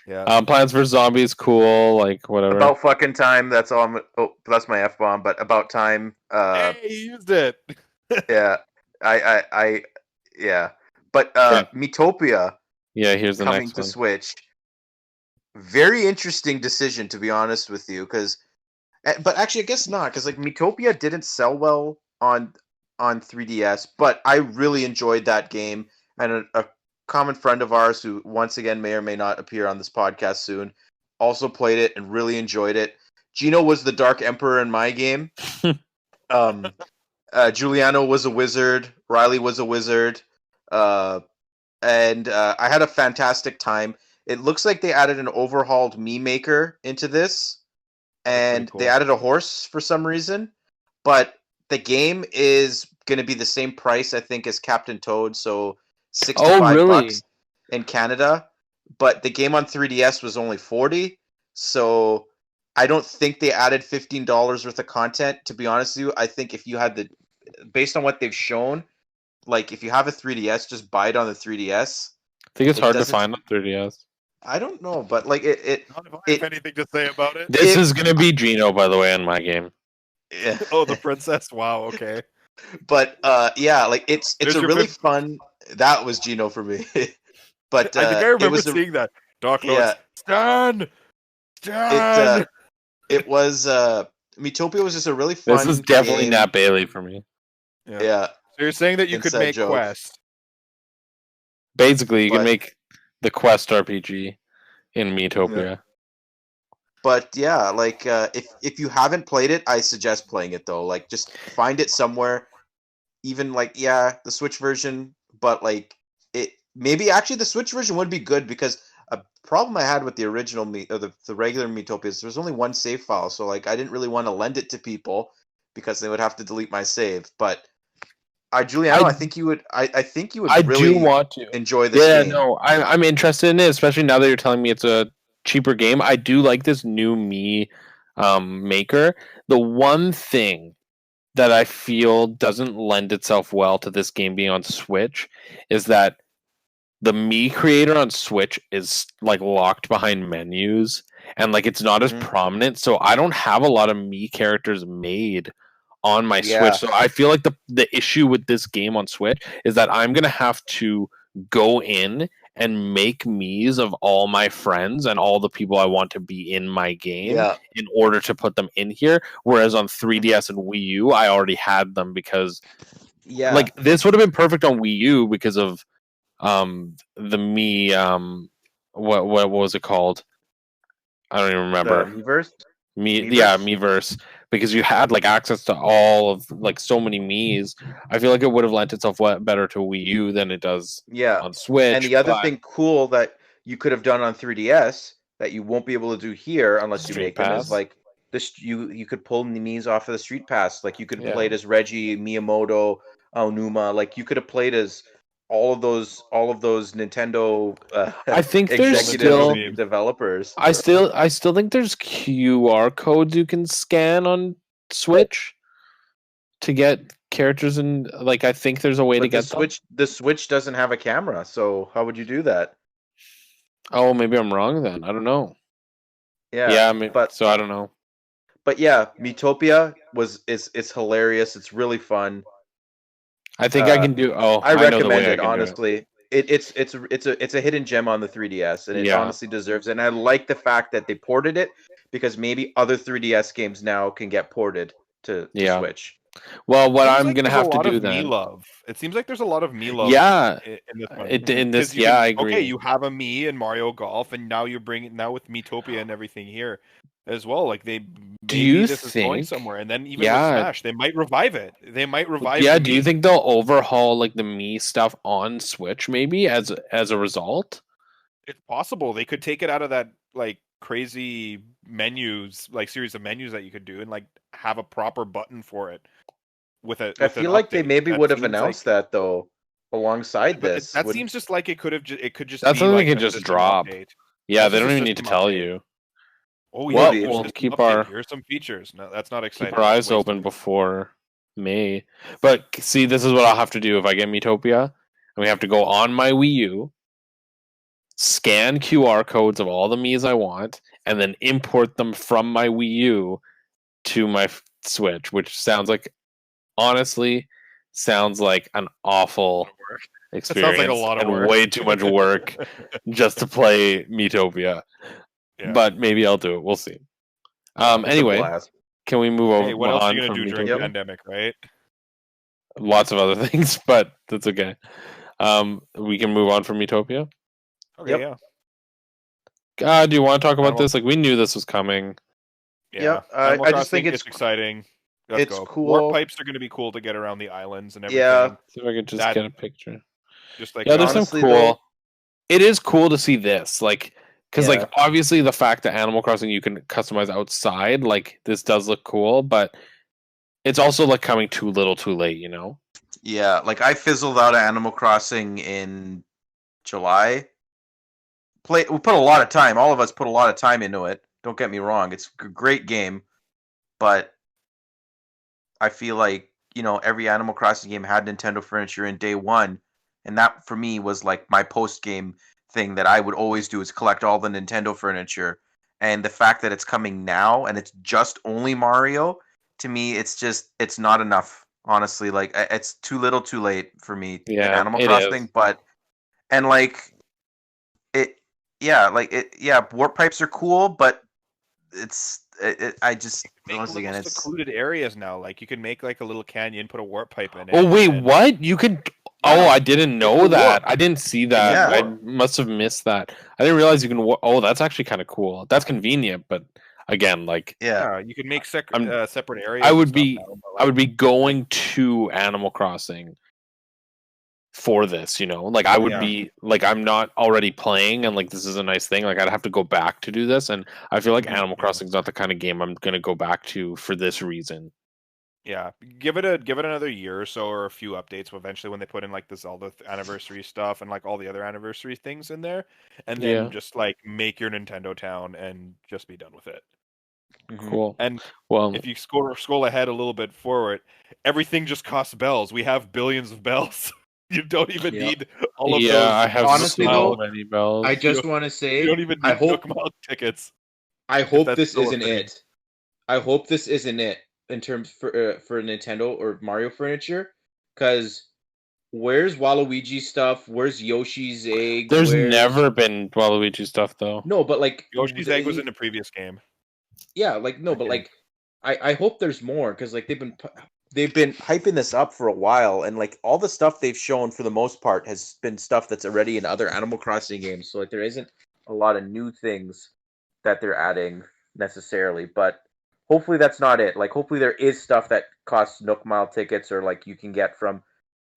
yeah. Plants vs Zombies, cool. Like whatever. About fucking time. That's all. That's my F bomb. But about time. Hey, he used it. Yeah. Yeah. But Okay. Metopia Yeah. Here's the coming next to one. Switch. Very interesting decision, to be honest with you, because. But actually, I guess not, because like Metopia didn't sell well on 3DS, but I really enjoyed that game, and a common friend of ours who once again may or may not appear on this podcast soon also played it and really enjoyed it. Gino was the Dark Emperor in my game. Giuliano was a wizard. Riley was a wizard, and I had a fantastic time. It looks like they added an overhauled Mii Maker into this. And cool. they added a horse for some reason, but the game is going to be the same price, I think, as Captain Toad, so $65 in Canada. But the game on 3DS was only $40, so I don't think they added $15 worth of content. To be honest with you, I think if you had based on what they've shown, like if you have a 3DS, just buy it on the 3DS. I think it's hard to doesn't- find on 3DS. I don't know, but like it Not if I have anything to say about it. This is gonna be Gino, by the way, in my game. yeah. Oh, the princess. Wow. Okay. But yeah, like it's There's a your really fifth- fun. That was Gino for me. But I think I it remember was seeing that. Dark Lord. yeah. Stan. Stan. It was Metopia was just a really fun. This is definitely game. Nat Bailey for me. Yeah, So you're saying that you could Inside make joke. quests. Basically, you But- can make the Quest RPG in Metopia. but yeah, like if you haven't played it, I suggest playing it though. Like just find it somewhere. Even like the Switch version, but like it maybe actually the Switch version would be good because a problem I had with the original the regular Metopia is there was only one save file, so like I didn't really want to lend it to people because they would have to delete my save. But Giuliano, I think you would. I think you would I really do want to enjoy this Yeah, game. no, I'm interested in it, especially now that you're telling me it's a cheaper game. I do like this new Mii maker. The one thing that I feel doesn't lend itself well to this game being on Switch is that the Mii creator on Switch is like locked behind menus and like it's not as Mhm. prominent. So I don't have a lot of Mii characters made on my Yeah. Switch. So I feel like the issue with this game on Switch is that I'm gonna have to go in and make Mii's of all my friends and all the people I want to be in my game Yeah, in order to put them in here. Whereas on 3DS and Wii U, I already had them because yeah. like this would have been perfect on Wii U because of the Mii what was it called? I don't even remember. The Miiverse? Miiverse, because you had like access to all of like so many Mii's. I feel like it would have lent itself better to Wii U than it does Yeah. on Switch. And the other but- thing cool that you could have done on 3DS that you won't be able to do here unless you Street make them Pass? is like this. You could pull the Mii's off of the Street Pass. Like you could have Yeah. played as Reggie, Miyamoto, Aonuma. Like you could have played as all of those Nintendo. I think there's executive still developers. I still think there's QR codes you can scan on Switch to get characters and like I think there's a way to But get them. the Switch doesn't have a camera, so how would you do that? Oh, maybe I'm wrong then. I don't know. Yeah, Yeah, I mean, but so I don't know. but yeah, Metopia it's hilarious. It's really fun. I think I Uh, can do. Oh, I know the way recommend I it can do honestly. It's a hidden gem on the 3DS, and it Yeah. honestly deserves it. And I like the fact that they ported it because maybe other 3DS games now can get ported to Switch. Well, what Seems I'm like gonna there's have a to lot do of then. Me love. It seems like there's a lot of Me love. Yeah, in this one. in this, 'Cause you yeah, can- I agree. Okay, you have a Me in Mario Golf, and now you're bringing with Miitopia and everything here as well. Like you this is going think- somewhere, and then even with Yeah. Smash, they might revive it. They might revive. Yeah, the do you Mii. think they'll overhaul like the Me stuff on Switch maybe as a result? It's possible they could take it out of that like crazy menus, like series of menus that you could do, and like have a proper button for it. I feel like they maybe would have announced that though, alongside But this. that seems just like it could have. It could just. That's be something like they can a just system drop. update. Yeah, That's they just don't a even need to system tell update. you. Oh Well, yeah, we'll keep our- Here's some features. No, that's not exciting. Keep our eyes That's wasted. open before May. But see, this is what I'll have to do if I get Miitopia, and we have to go on my Wii U, scan QR codes of all the Miis I want, and then import them from my Wii U to my Switch, which honestly sounds like an awful experience like a lot of and work. way too much work just to play Miitopia. Yeah. But maybe I'll do it. We'll see. It's a Anyway, blast. can we move over Hey, what else are on you gonna from do during the Miitopia? pandemic, right? Lots of other things, but that's okay. We can move on from Utopia. Okay, Yep. yeah. Do you want to talk about Animal- this? Like, we knew this was coming. Yeah. Yep, Animal I just Crossing think is it's exciting. Let's it's go. cool. Warp pipes are going to be cool to get around the islands and everything. Yeah. See if I could just That- get a picture. Just like Yeah, there's honestly, some cool. though- It is cool to see this, like, because Yeah. like obviously the fact that Animal Crossing you can customize outside, like this does look cool, but it's also like coming too little, too late. You know? Yeah, like I fizzled out of Animal Crossing in July. We put a lot of time. All of us put a lot of time into it. Don't get me wrong; it's a great game, but I feel like every Animal Crossing game had Nintendo furniture in day one, and that for me was like my post game thing that I would always do is collect all the Nintendo furniture. And the fact that it's coming now and it's just only Mario, to me, it's not enough. Honestly, like it's too little, too late for me in Yeah, Animal it Crossing. is. Warp pipes are cool, but I just make once little again, it's secluded areas now. Like you can make like a little canyon, put a warp pipe in it. Oh wait, and- what? You can? Oh, I didn't know can that. warp. I didn't see that. Yeah. I must have missed that. I didn't realize you can. Oh, that's actually kind of cool. That's convenient, but again, like yeah. Yeah, you can make I'm- separate areas. I and would stuff be- now, but, I would like, be going to Animal Crossing for this. Like I would Yeah. be like I'm not already playing, and like this is a nice thing. Like I'd have to go back to do this, and I feel like Mhm, Animal yeah. Crossing is not the kind of game I'm gonna go back to for this reason. Yeah, give it another year or so, or a few updates. Eventually, when they put in like the Zelda anniversary stuff and like all the other anniversary things in there, and then Yeah. just like make your Nintendo town and just be done with it. Mhm. Cool. And Well, if you scroll ahead a little bit forward, everything just costs bells. We have billions of bells. You don't even Yep. need all of yeah, those. I have Honestly, so though, many bells. I just want to You say, don't even need I hope Nook Mile tickets. I hope that's this still a isn't thing. it. I hope this isn't it in terms for Nintendo or Mario furniture, because where's Waluigi stuff? Where's Yoshi's egg? There's Where's... never been Waluigi stuff though. no, but like Yoshi's egg was in the previous game. yeah, like no, but Okay. like I hope there's more because like they've been hyping this up for a while, and like all the stuff they've shown for the most part has been stuff that's already in other Animal Crossing games. So like there isn't a lot of new things that they're adding necessarily, but hopefully that's not it. Like hopefully there is stuff that costs Nook Mile tickets or like you can get from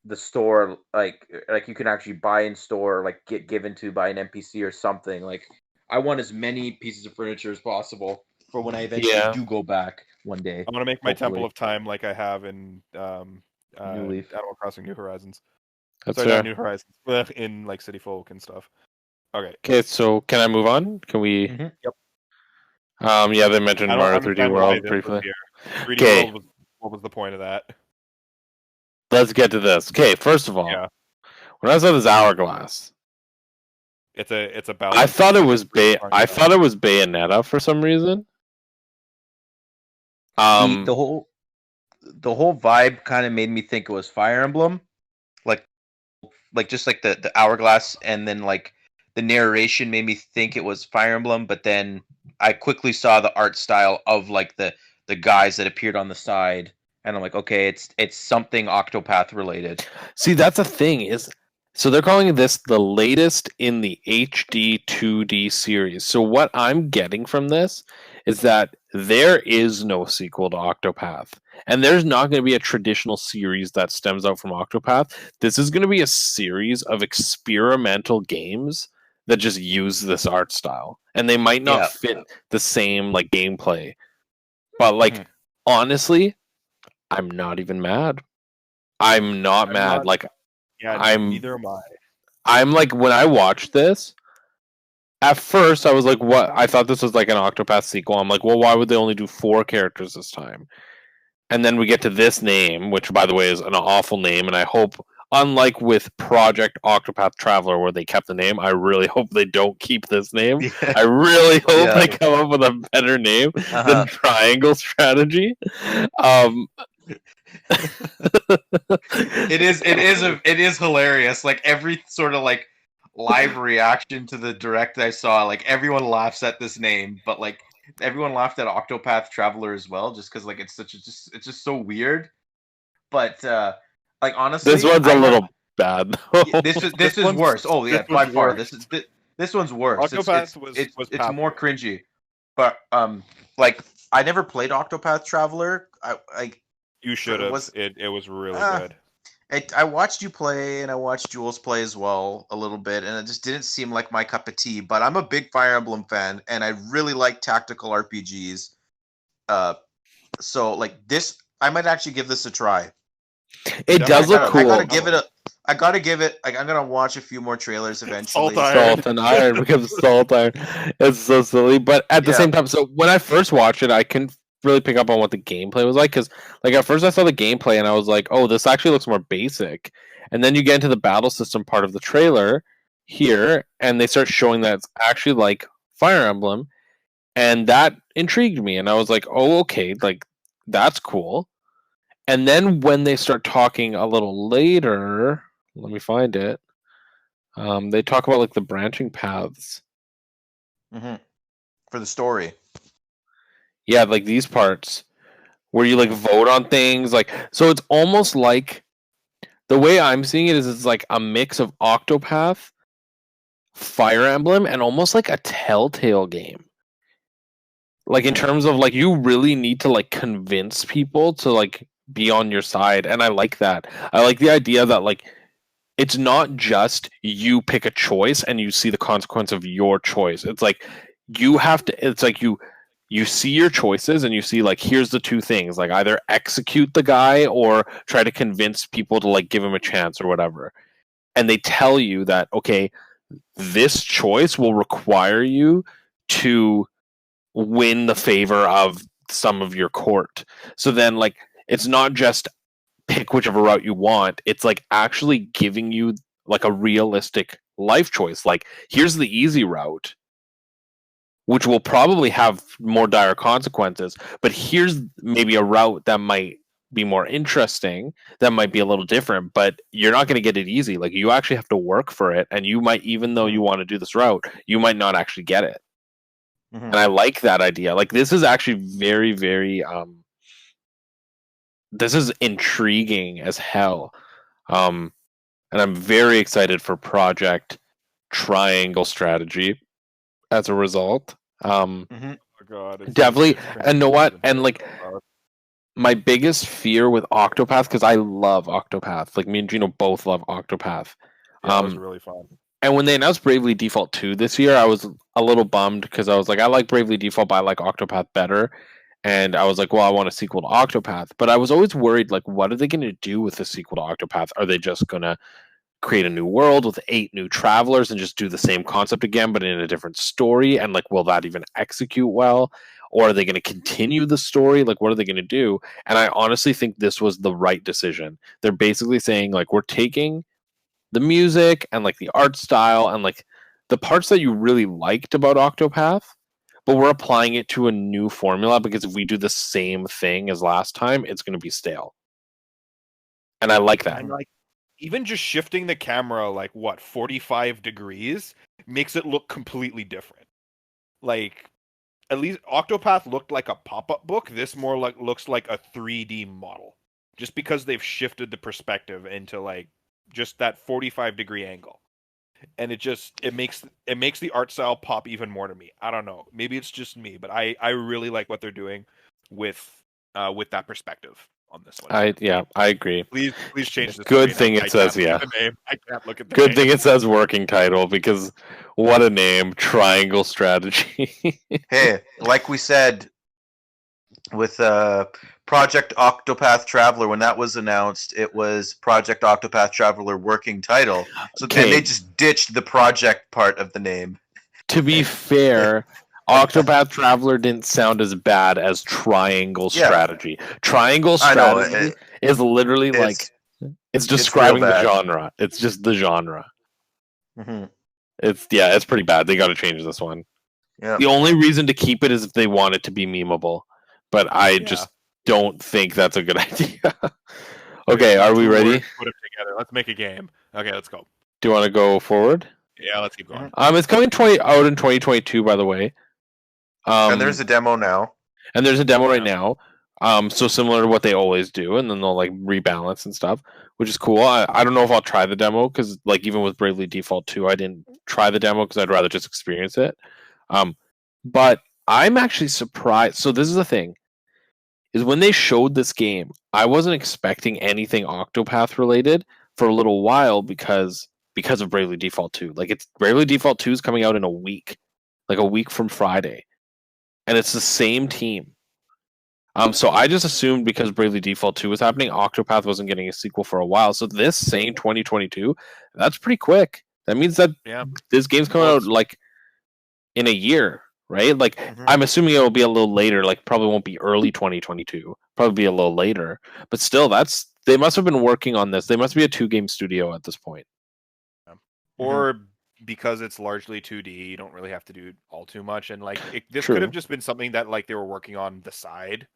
the store, like you can actually buy in store, or like get given to by an NPC or something. Like I want as many pieces of furniture as possible for when I eventually Yeah. do go back one day. I'm gonna make my Hopefully. Temple of Time like I have in New Leaf. Animal Crossing New Horizons. That's Sorry, fair. not New Horizons. Ugh, in like City Folk and stuff. Okay. Okay, so can I move on? Can we? Mhm. Yep. Yeah, they mentioned I don't Mario understand 3D why World this was briefly. here. 3D Okay. World was, what was the point of that? Let's get to this. Okay, first of all, Yeah. when I saw this hourglass, It's a I balance. thought it was Pretty I far thought it was Bayonetta for some reason. The whole vibe kind of made me think it was Fire Emblem, like just like the hourglass, and then like the narration made me think it was Fire Emblem, but then I quickly saw the art style of like the guys that appeared on the side, and I'm like, okay, it's something Octopath related. See, that's the thing is, so they're calling this the latest in the HD 2D series. So what I'm getting from this is that there is no sequel to Octopath, and there's not going to be a traditional series that stems out from Octopath. This is going to be a series of experimental games that just use this art style, and they might not fit the same like gameplay, but like honestly, I'm not even mad. I'm not mad. Like, neither am I. I'm like, when I watched this, at first I was like, what? I thought this was like an Octopath sequel. I'm like, well, why would they only do 4 characters this time? And then we get to this name, which by the way is an awful name, and I hope, unlike with Project Octopath Traveler, where they kept the name, I really hope they don't keep this name. I really hope they come up with a better name than Triangle Strategy. It is hilarious. Like every sort of like live reaction to the direct I saw, like everyone laughs at this name, but like everyone laughed at Octopath Traveler as well, just because like it's just so weird. But like honestly, this one's a little bad. This is worse. Oh yeah, by far. This one's worse. It's more cringy. But like I never played Octopath Traveler. You should have. It was really good. I watched you play, and I watched Jules play as well a little bit, and it just didn't seem like my cup of tea. But I'm a big Fire Emblem fan, and I really like tactical RPGs. So like this, I might actually give this a try. It does look cool. I gotta give it. Like, I'm gonna watch a few more trailers eventually. Salt and Iron becomes Salt Iron. It's so silly, but at the same time, so when I first watched it, I couldn't really pick up on what the gameplay was like, because like at first I saw the gameplay and I was like, oh, this actually looks more basic, and then you get into the battle system part of the trailer here, and they start showing that it's actually like Fire Emblem, and that intrigued me, and I was like, oh, okay, like that's cool. And then when they start talking a little later, let me find it. They talk about like the branching paths for the story. Yeah, like these parts where you like vote on things, like, so it's almost like, the way I'm seeing it is it's like a mix of Octopath, Fire Emblem, and almost like a Telltale game. Like in terms of like, you really need to like convince people to like be on your side, and I like that. I like the idea that like it's not just you pick a choice and you see the consequence of your choice. It's like you have to, it's like you see your choices and you see like, here's the 2 things, like either execute the guy or try to convince people to like give him a chance or whatever. And they tell you that, okay, this choice will require you to win the favor of some of your court. So then like, it's not just pick whichever route you want, it's like actually giving you like a realistic life choice. Like, here's the easy route, which will probably have more dire consequences, but here's maybe a route that might be more interesting, that might be a little different, but you're not going to get it easy. Like, you actually have to work for it, and you might, even though you want to do this route, you might not actually get it. And I like that idea. Like, this is actually very, very this is intriguing as hell. And I'm very excited for Project Triangle Strategy as a result. Oh God, definitely. And know what? And like, my biggest fear with Octopath, because I love Octopath. Like, me and Gino both love Octopath. Yeah, it was really fun. And when they announced Bravely Default 2 this year, I was a little bummed, because I was like, I like Bravely Default, but I like Octopath better. And I was like, well, I want a sequel to Octopath. But I was always worried, like, what are they going to do with the sequel to Octopath? Are they just going to create a new world with 8 new travelers and just do the same concept again, but in a different story? And like, will that even execute well? Or are they going to continue the story? Like, what are they going to do? And I honestly think this was the right decision. They're basically saying, like, we're taking the music and like the art style and like the parts that you really liked about Octopath, but we're applying it to a new formula, because if we do the same thing as last time, it's going to be stale. And I like that. And like, even just shifting the camera like 45 degrees makes it look completely different. Like, at least Octopath looked like a pop-up book. This more like looks like a 3D model, just because they've shifted the perspective into like just that 45-degree angle, and it makes the art style pop even more to me. I don't know, maybe it's just me, but I really like what they're doing with that perspective on this one. I agree. Please change this. Good to thing me. it says look at the name. I can't look at the Good name. thing it says working title, because what a name. Triangle Strategy. Hey, like we said with Project Octopath Traveler, when that was announced, it was Project Octopath Traveler working title. So then they just ditched the project part of the name. To be fair, Octopath Traveler didn't sound as bad as Triangle Strategy. Triangle Strategy is literally like it's describing the genre. It's just the genre. Mm-hmm. It's pretty bad. They got to change this one. Yeah. The only reason to keep it is if they want it to be memeable, but I just don't think that's a good idea. Okay, are we ready? Put it together. Let's make a game. Okay, let's go. Do you want to go forward? Yeah, let's keep going. It's coming out in 2022, by the way. And there's a demo now. And there's a demo right now. So similar to what they always do, and then they'll like rebalance and stuff, which is cool. I don't know if I'll try the demo, because like even with Bravely Default 2, I didn't try the demo because I'd rather just experience it. But I'm actually surprised. So this is the thing, is when they showed this game, I wasn't expecting anything Octopath related for a little while because of Bravely Default 2. Like it's Bravely Default 2 is coming out in a week, like a week from Friday, and it's the same team. So I just assumed because Bravely Default 2 was happening, Octopath wasn't getting a sequel for a while. So this saying 2022, that's pretty quick. That means that this game's coming out like in a year, right? Like I'm assuming it will be a little later. Like probably won't be early 2022. Probably be a little later. But still, they must have been working on this. They must be a 2-game studio at this point. Or because it's largely 2D, you don't really have to do all too much. And like this could have just been something that like they were working on the side.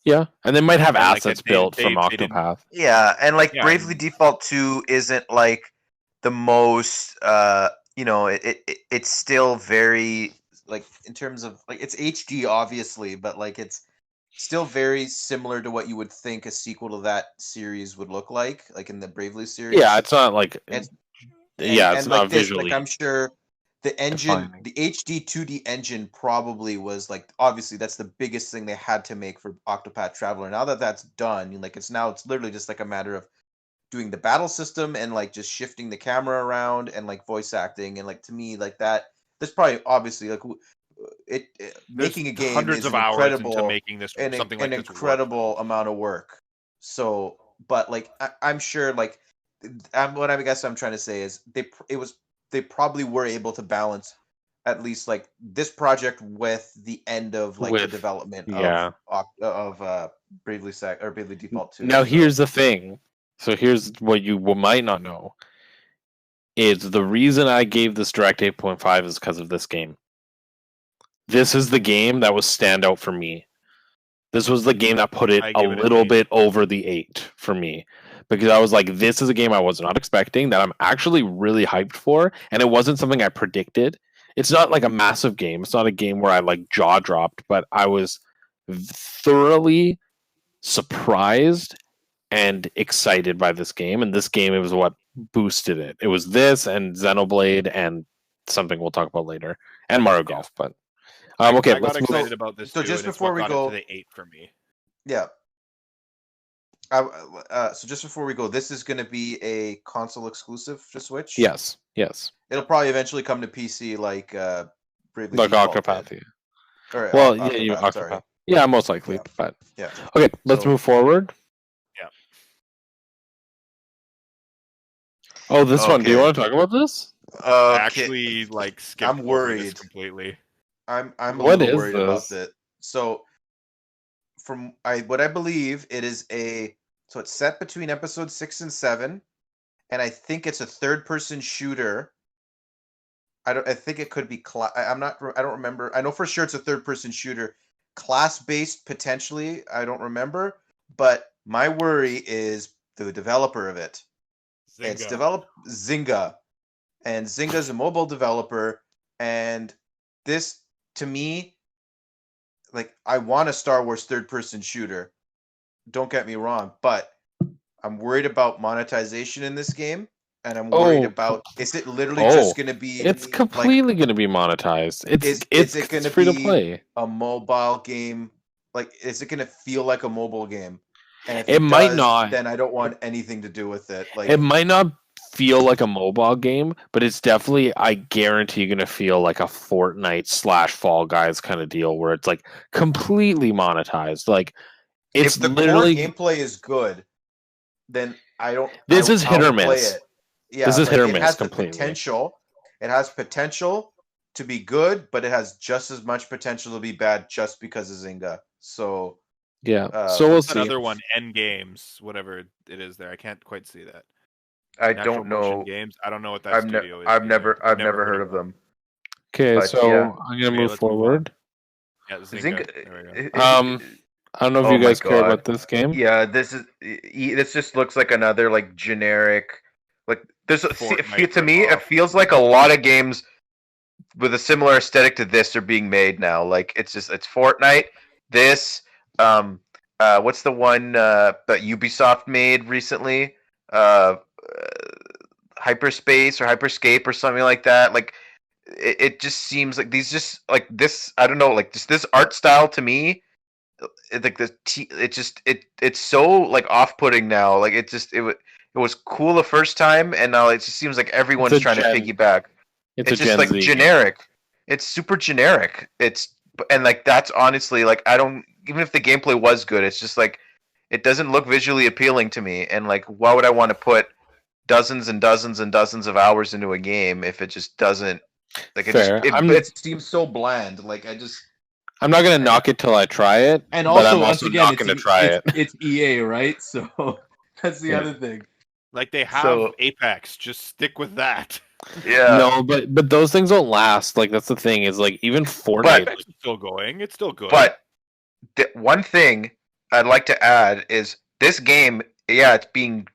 Yeah, and they might have assets built from Octopath. Yeah, and like Bravely Default 2 isn't like the most it's still very like in terms of like it's HD obviously, but like it's still very similar to what you would think a sequel to that series would look like in the Bravely series. Yeah, it's not like it's not like visually. Like I'm sure the engine, the HD 2D engine probably was like obviously that's the biggest thing they had to make for Octopath Traveler. Now that that's done, like it's literally just like a matter of doing the battle system and like just shifting the camera around and like voice acting, and like to me like that's probably obviously like making a game hundreds is of hours into making this something like an incredible amount of work. So, but like I'm sure like what I guess I'm trying to say is they probably were able to balance at least like this project with the end of like the development of Bravely Default 2. Now here's the thing. So here's what you might not know. Is the reason I gave this direct 8.5 is because of this game. This is the game that was standout for me. This was the game that put it a little bit over the 8 for me. Because I was like, this is a game I was not expecting, that I'm actually really hyped for, and it wasn't something I predicted. It's not like a massive game. It's not a game where I like jaw dropped, but I was thoroughly surprised and excited by this game. And this game, it was what boosted it. It was this and Xenoblade and something we'll talk about later, and Mario Golf. But okay, I got excited about this. So too, just and before we go to the 8 for me. Yeah. So just before we go, this is going to be a console exclusive to Switch. Yes. It'll probably eventually come to PC, like Bravely like Octopath. Or, well, Octopath, Octopath. Yeah, most likely. Yeah. But yeah. Okay, let's move forward. Yeah. Oh, this one. Do you want to talk about this? Actually, like, skip. I'm worried completely. I'm a little worried about it. So, from what I believe, it is so it's set between episode 6 and 7, and I think it's a third-person shooter. I think it could be I don't remember. I know for sure it's a third-person shooter, class-based potentially. I don't remember, but my worry is the developer of it. Zynga. It's developed Zynga, and Zynga's a mobile developer, and this to me like I want a Star Wars third-person shooter. Don't get me wrong, but I'm worried about monetization in this game, and I'm worried about is it literally just going to be It's completely going to be monetized. It's it going to free to be play. a mobile game? Like, is it going to feel like a mobile game? And if It might does, not. then I don't want anything to do with it. Like, It might not feel like a mobile game, but it's definitely, I guarantee, going to feel like a Fortnite / Fall Guys kind of deal where it's like completely monetized. Like, it's if the literally core gameplay is good, then I don't. This is hit or play miss. it. Yeah, This is like, hit or it miss has completely. The potential. It has potential to be good, but it has just as much potential to be bad just because of Zynga. So yeah, so we'll see. Another one, End Games, whatever it is there. I can't quite see that. I Natural don't know. Motion Games. I don't know what that studio is. I've never heard of them. Okay, But, so yeah. I'm gonna Okay, move let's move on. forward. Yeah, Zynga. There we go. I don't know if Oh you my guys care God. about this game. Yeah, this just looks like another like generic, like there's Fortnite to me it ripoff. feels like a lot of games with a similar aesthetic to this are being made now. Like it's Fortnite, this, what's the one that Ubisoft made recently? Hyperspace or Hyperscape or something like that. Like it just seems like these just like this. I don't know, like just this art style to me. Like it's so like off-putting now. Like it was cool the first time, and now it just seems like everyone's trying to piggyback. It's It's a just Gen like Z generic. It's super generic. And like that's honestly like I don't, even if the gameplay was good, it's just like it doesn't look visually appealing to me. And like, why would I want to put dozens and dozens and dozens of hours into a game if it just doesn't like it Fair. it seems so bland. Like I'm not gonna knock it till I try it, And but also, I'm once also again, not gonna try it. It's EA, right? So that's the Yeah. other thing. Like they have So- Apex. Just stick with that. Yeah. No, but those things don't last. Like that's the thing is like even Fortnite. But- Apex is still going. It's still good. But one thing I'd like to add is this game, yeah, it's being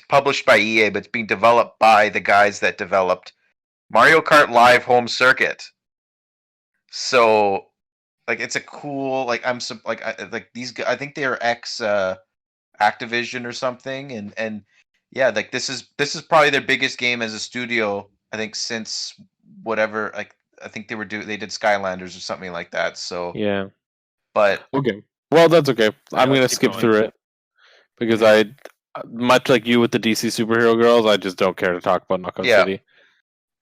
published by EA, but it's being developed by the guys that developed Mario Kart Live Home Circuit. So, like, it's a cool, like, like these guys, I think they are ex Activision or something, and yeah, like this is probably their biggest game as a studio, I think, since whatever, like I think they did Skylanders or something like that. So Yeah. but Okay. Well, that's okay. I'm gonna let's keep skip going. through it because I, much like you with the DC superhero girls, I just don't care to talk about Knockout Yeah. City.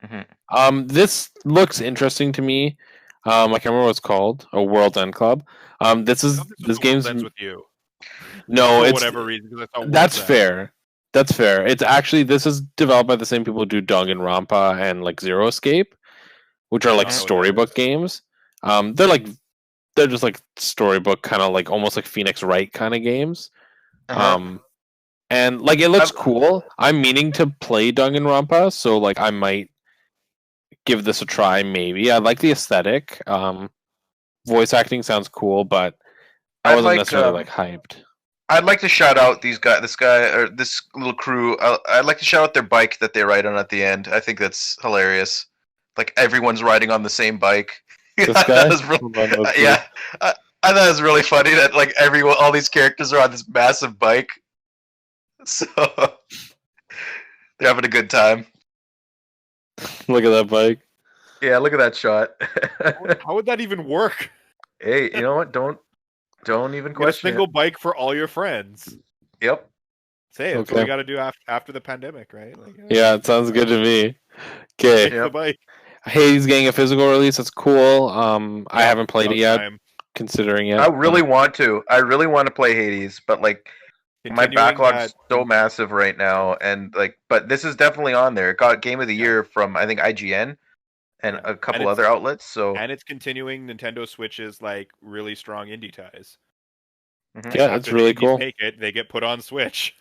Mhm. This looks interesting to me. I can't remember what it's called. A World's End Club. This game's ends with you. no, For it's whatever reason. 'Cause I thought that's World's End- fair. That's fair. It's actually this is developed by the same people who do Danganronpa and like Zero Escape, which are like don't know what that storybook is. games. They're just like storybook kind of like almost like Phoenix Wright kind of games. Uh-huh. And like it looks cool. I'm meaning to play Danganronpa, so like I might give this a try. Maybe I like the aesthetic. Voice acting sounds cool, but I I'd wasn't like, necessarily like hyped. I'd like to shout out this guy or this little crew. I'd like to shout out their bike that they ride on at the end. I think that's hilarious. Like everyone's riding on the same bike. This I guy? thought it was really- Hold on, let's see. yeah, I thought it was really funny that like all these characters are on this massive bike. So they're having a good time. Look at that bike. Yeah, look at that shot. How would that even work? Hey, you know what? Don't even Get a question single it. bike for all your friends. Yep. Say that's what Okay. we got to do after the pandemic, right? Like, Yeah, it sounds good to me. Okay, take Yep. the bike. Hades getting a physical release. That's cool. I haven't played it yet. Time. Considering it, I really want to. I really want to play Hades, but like my Continuing backlog's that- so massive right now, and like, but this is definitely on there. It got Game of the Year from I think IGN and Yeah. a couple And it's- other outlets. So and it's continuing Nintendo Switch's like really strong indie ties. Mhm. Yeah, After it's the really indies cool. Make it, they get put on Switch.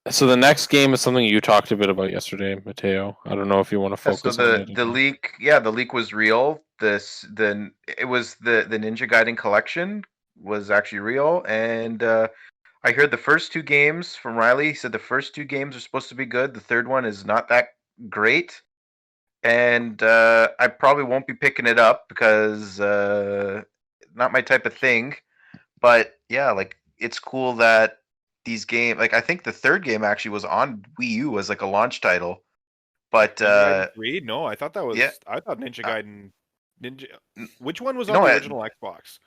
So the next game is something you talked a bit about yesterday, Matteo. I don't know if you want to Yeah, focus so on it. the leak, yeah, the leak was real. It was the Ninja Gaiden collection was actually real, and I heard the first two games from Riley. He said the first two games are supposed to be good. The third one is not that great, and I probably won't be picking it up because not my type of thing. But yeah, like it's cool that these games, like I think the third game actually was on Wii U as like a launch title. But Ninja Gaiden 3? No, I thought that was. yeah, I thought Ninja Gaiden. Which one was on no, the original Xbox?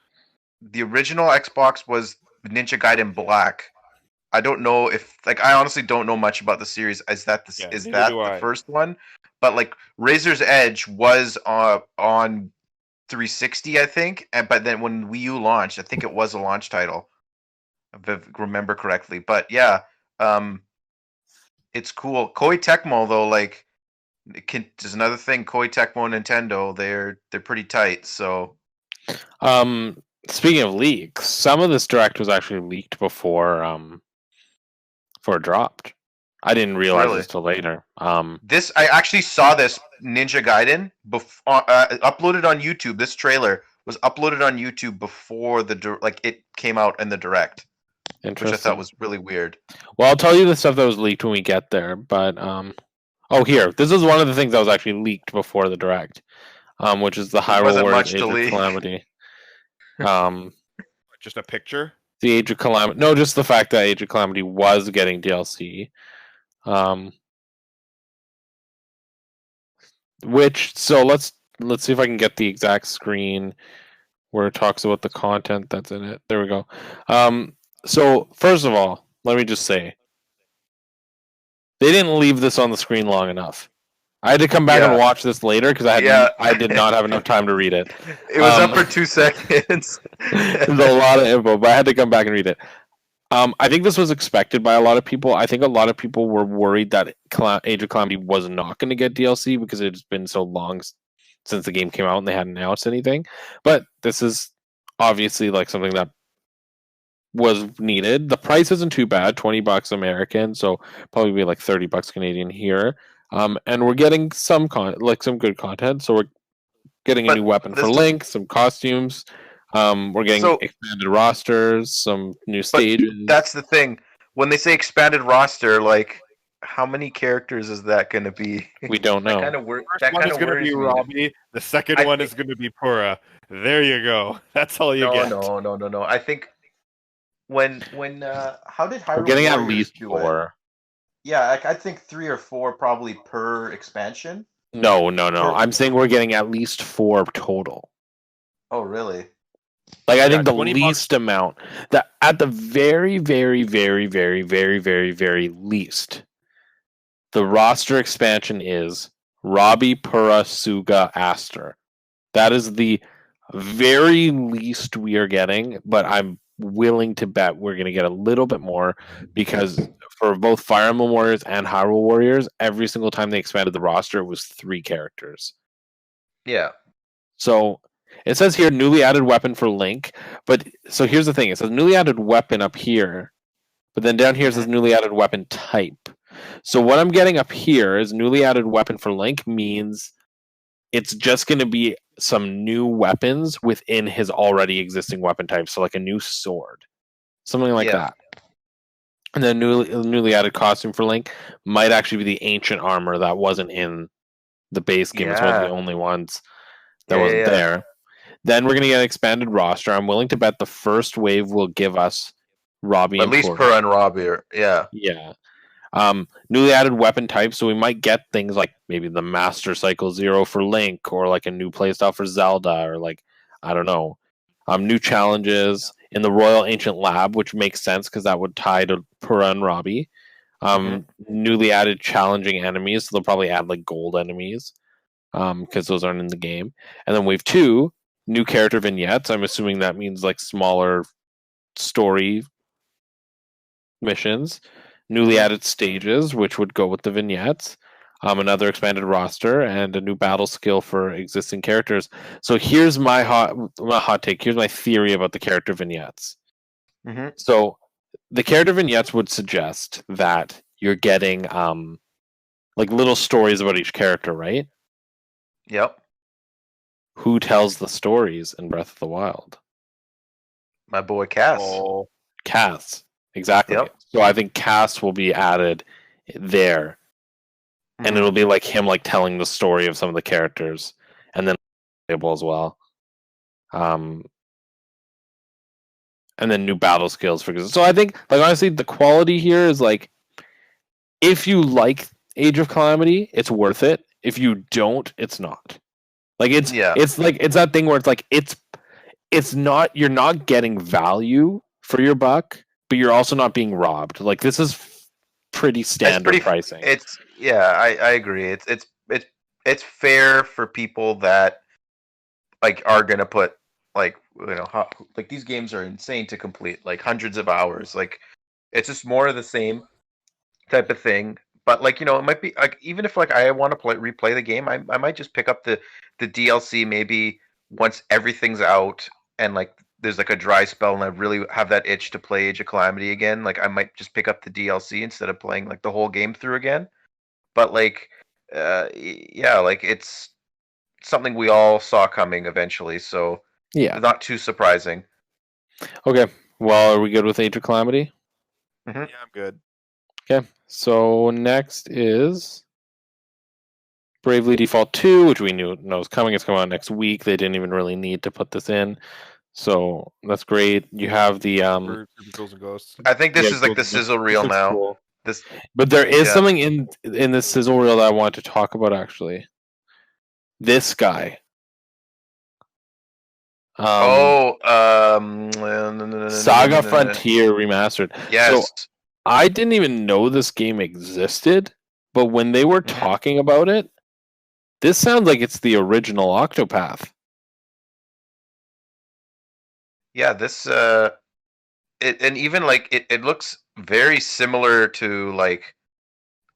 the original Xbox was Ninja Gaiden Black. I don't know if I honestly don't know much about the series. Is that Yeah, is neither that do the I. first one? But like Razor's Edge was on 360, I think. And but then when Wii U launched, I think it was a launch title, if I remember correctly. But yeah, it's cool. Koei Tecmo though, like, there's another thing. Koei Tecmo and Nintendo, they're pretty tight. So Speaking of leaks, some of this direct was actually leaked before it dropped. I didn't realize Really? this till later. this I actually saw this Ninja Gaiden uploaded on YouTube. This trailer was uploaded on YouTube before it came out in the direct, which I Interesting. thought was really weird. Well, I'll tell you the stuff that was leaked when we get there. But here, this is one of the things that was actually leaked before the direct, which is the Hyrule wasn't Warriors much Age to of leak. Calamity. Just a picture. The Age of Calamity. No, just the fact that Age of Calamity was getting DLC. Let's see if I can get the exact screen where it talks about the content that's in it. There we go. So first of all, let me just say, they didn't leave this on the screen long enough. I had to come back and watch this later because I did not have enough time to read it. It was up for 2 seconds. There's a lot of info, but I had to come back and read it. I think this was expected by a lot of people. I think a lot of people were worried that Age of Calamity was not going to get DLC because it's been so long since the game came out and they hadn't announced anything. But this is obviously like something that was needed. The price isn't too bad, $20 American, so probably be like $30 Canadian here. And we're getting some some good content. So we're getting a new weapon for Link, some costumes. We're getting expanded rosters, some new stages. That's the thing. When they say expanded roster, like, how many characters is that going to be? We don't know. The first one is going to be Robbie. The second one is going to be Pura. There you go. That's all you get. No. I think when how did Hyrule We're getting Warriors at least do 4. It? Yeah, I think 3 or 4 probably per expansion. No. I'm saying we're getting at least 4 total. Oh, really? Like, I think the least amount, that at the very, very, very, very, very, very, very least, the roster expansion is Robbie, Pura, Suga, Aster. That is the very least we are getting, but I'm willing to bet we're going to get a little bit more because for both Fire Emblem Warriors and Hyrule Warriors, every single time they expanded the roster, it was 3 characters. Yeah. So it says here newly added weapon for Link, but so here's the thing: it says newly added weapon up here, but then down here it says newly added weapon type. So what I'm getting up here is newly added weapon for Link means it's just going to be some new weapons within his already existing weapon type. So like a new sword, something like that. And then newly added costume for Link might actually be the ancient armor that wasn't in the base game. It's one of the only ones that wasn't there. Then we're going to get an expanded roster. I'm willing to bet the first wave will give us Robbie at least Pura and Robbie. Yeah. Newly added weapon type, so we might get things like maybe the Master Cycle Zero for Link, or like a new playstyle for Zelda, or like, I don't know. New challenges in the Royal Ancient Lab, which makes sense because that would tie to Pura and Robbie. Newly added challenging enemies, so they'll probably add like gold enemies because those aren't in the game. And then wave 2, new character vignettes. I'm assuming that means like smaller story missions. Newly added stages, which would go with the vignettes. Another expanded roster and a new battle skill for existing characters. So here's my hot take. Here's my theory about the character vignettes. So the character vignettes would suggest that you're getting like little stories about each character, right? Yep. Who tells the stories in Breath of the Wild? My boy Cass. Oh, Cass. Exactly. Yep. So I think Cass will be added there. and it'll be like him like telling the story of some of the characters, and then playable as well. And then new battle skills for so I think like honestly the quality here is like if you like Age of Calamity, it's worth it. If you don't, it's not. Like it's like it's that thing where it's like it's not you're not getting value for your buck, but you're also not being robbed. Like this is pretty standard pricing. I agree. It's fair for people that like are gonna put like like these games are insane to complete, like hundreds of hours. Like it's just more of the same type of thing. But like it might be like even if like I want to replay the game, I might just pick up the DLC maybe once everything's out and like there's like a dry spell and I really have that itch to play Age of Calamity again. Like I might just pick up the DLC instead of playing like the whole game through again. But like like it's something we all saw coming eventually, so not too surprising. Okay, well, are we good with Age of Calamity? Mm-hmm. Yeah, I'm good. Okay, so next is Bravely Default 2, which we know is coming. It's coming out next week. They didn't even really need to put this in, so that's great. You have the Ghouls and Ghosts. I think this is like the sizzle reel now. Cool. But there is something in this sizzle reel that I want to talk about actually. This guy. Saga Frontier Remastered. Yes. So I didn't even know this game existed, but when they were talking about it, this sounds like it's the original Octopath. Yeah, this and even like it looks very similar to like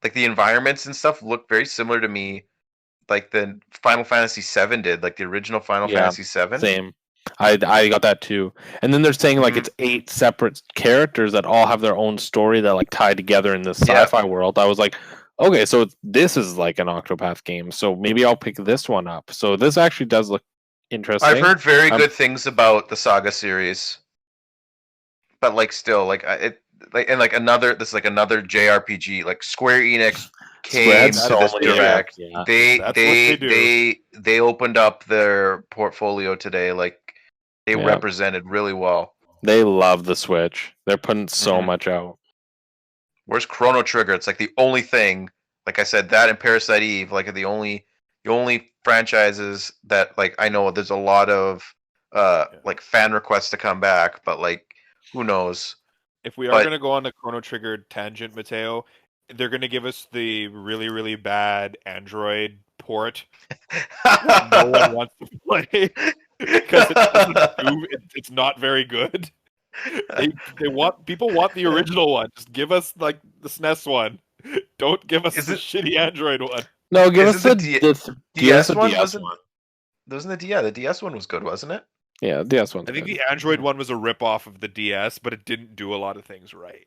the environments and stuff look very similar to me, like the Final Fantasy VII did, like the original Final Fantasy VII. Same. I got that too. And then they're saying like it's 8 separate characters that all have their own story that like tie together in this sci-fi world. I was like, okay, so this is like an Octopath game. So maybe I'll pick this one up. So this actually does look interesting. I've heard very good things about the Saga series, but like still like another another JRPG, like Square Enix came to this direct. Yeah. They opened up their portfolio today. Like they represented really well. They love the Switch. They're putting so much out. Where's Chrono Trigger? It's like the only thing. Like I said, that and Parasite Eve, like the only franchises that like I know there's a lot of like fan requests to come back, but like who knows? If we are going to go on the Chrono Trigger tangent, Matteo, they're going to give us the really, really bad Android port that no one wants to play because it's not very good. People want the original one. Just give us like the SNES one. Don't give us the shitty Android one. No, give us the DS one. The DS one was good, wasn't it? Yeah, the DS one. I think the Android one was a rip-off of the DS, but it didn't do a lot of things right.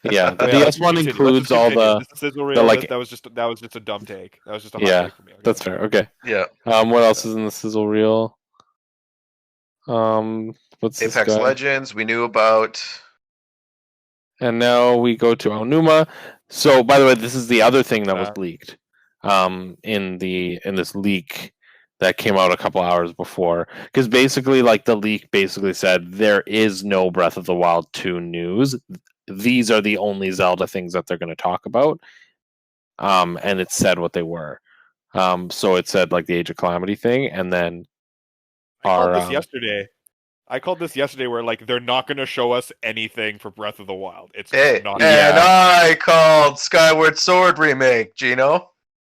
Yeah, the DS one includes all the like. That was just a dumb take. That was just a hot take for me. That's fair. Okay. Yeah. What else is in the sizzle reel? What's Apex Legends? We knew about. And now we go to Aonuma. So, by the way, this is the other thing that was leaked. In this leak that came out a couple hours before, because basically, like the leak basically said there is no Breath of the Wild 2 news. These are the only Zelda things that they're going to talk about. And it said what they were. So it said like the Age of Calamity thing, and then I called this yesterday where like they're not going to show us anything for Breath of the Wild. It's not. And I called Skyward Sword remake, Gino.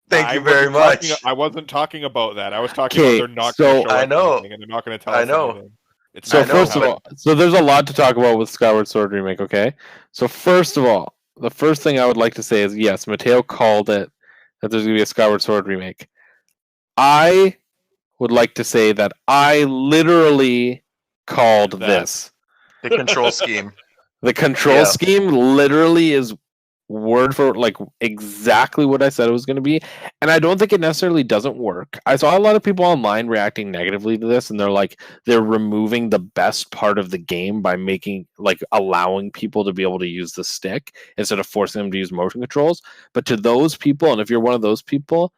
Thank you very much. I wasn't talking about that. I was talking about they're not going to show us anything, and they're not going to tell us anything. First of all, there's a lot to talk about with Skyward Sword remake. Okay, so first of all, the first thing I would like to say is yes, Matteo called it that there's going to be a Skyward Sword remake. I would like to say that I literally called this the control scheme. The control scheme literally is word for like exactly what I said it was going to be, and I don't think it necessarily doesn't work. I saw a lot of people online reacting negatively to this, and they're removing the best part of the game by allowing people to be able to use the stick instead of forcing them to use motion controls. But to those people, and if you're one of those people,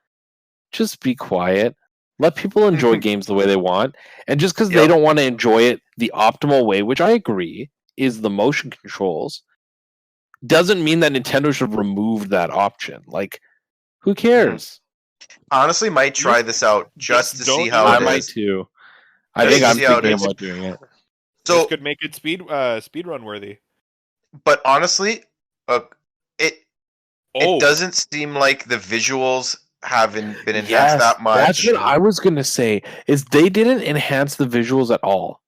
just be quiet. Let people enjoy games the way they want, and just because they don't want to enjoy it the optimal way, which I agree is the motion controls, doesn't mean that Nintendo should remove that option. Like, who cares? Honestly, might try this out just to see how I it might is. too. I Just think to I'm see how it thinking is. about doing it. This So, could make it speedrun worthy. but honestly, it Oh, doesn't seem like the visuals haven't been enhanced that much. That's what I was gonna say. Is they didn't enhance the visuals at all.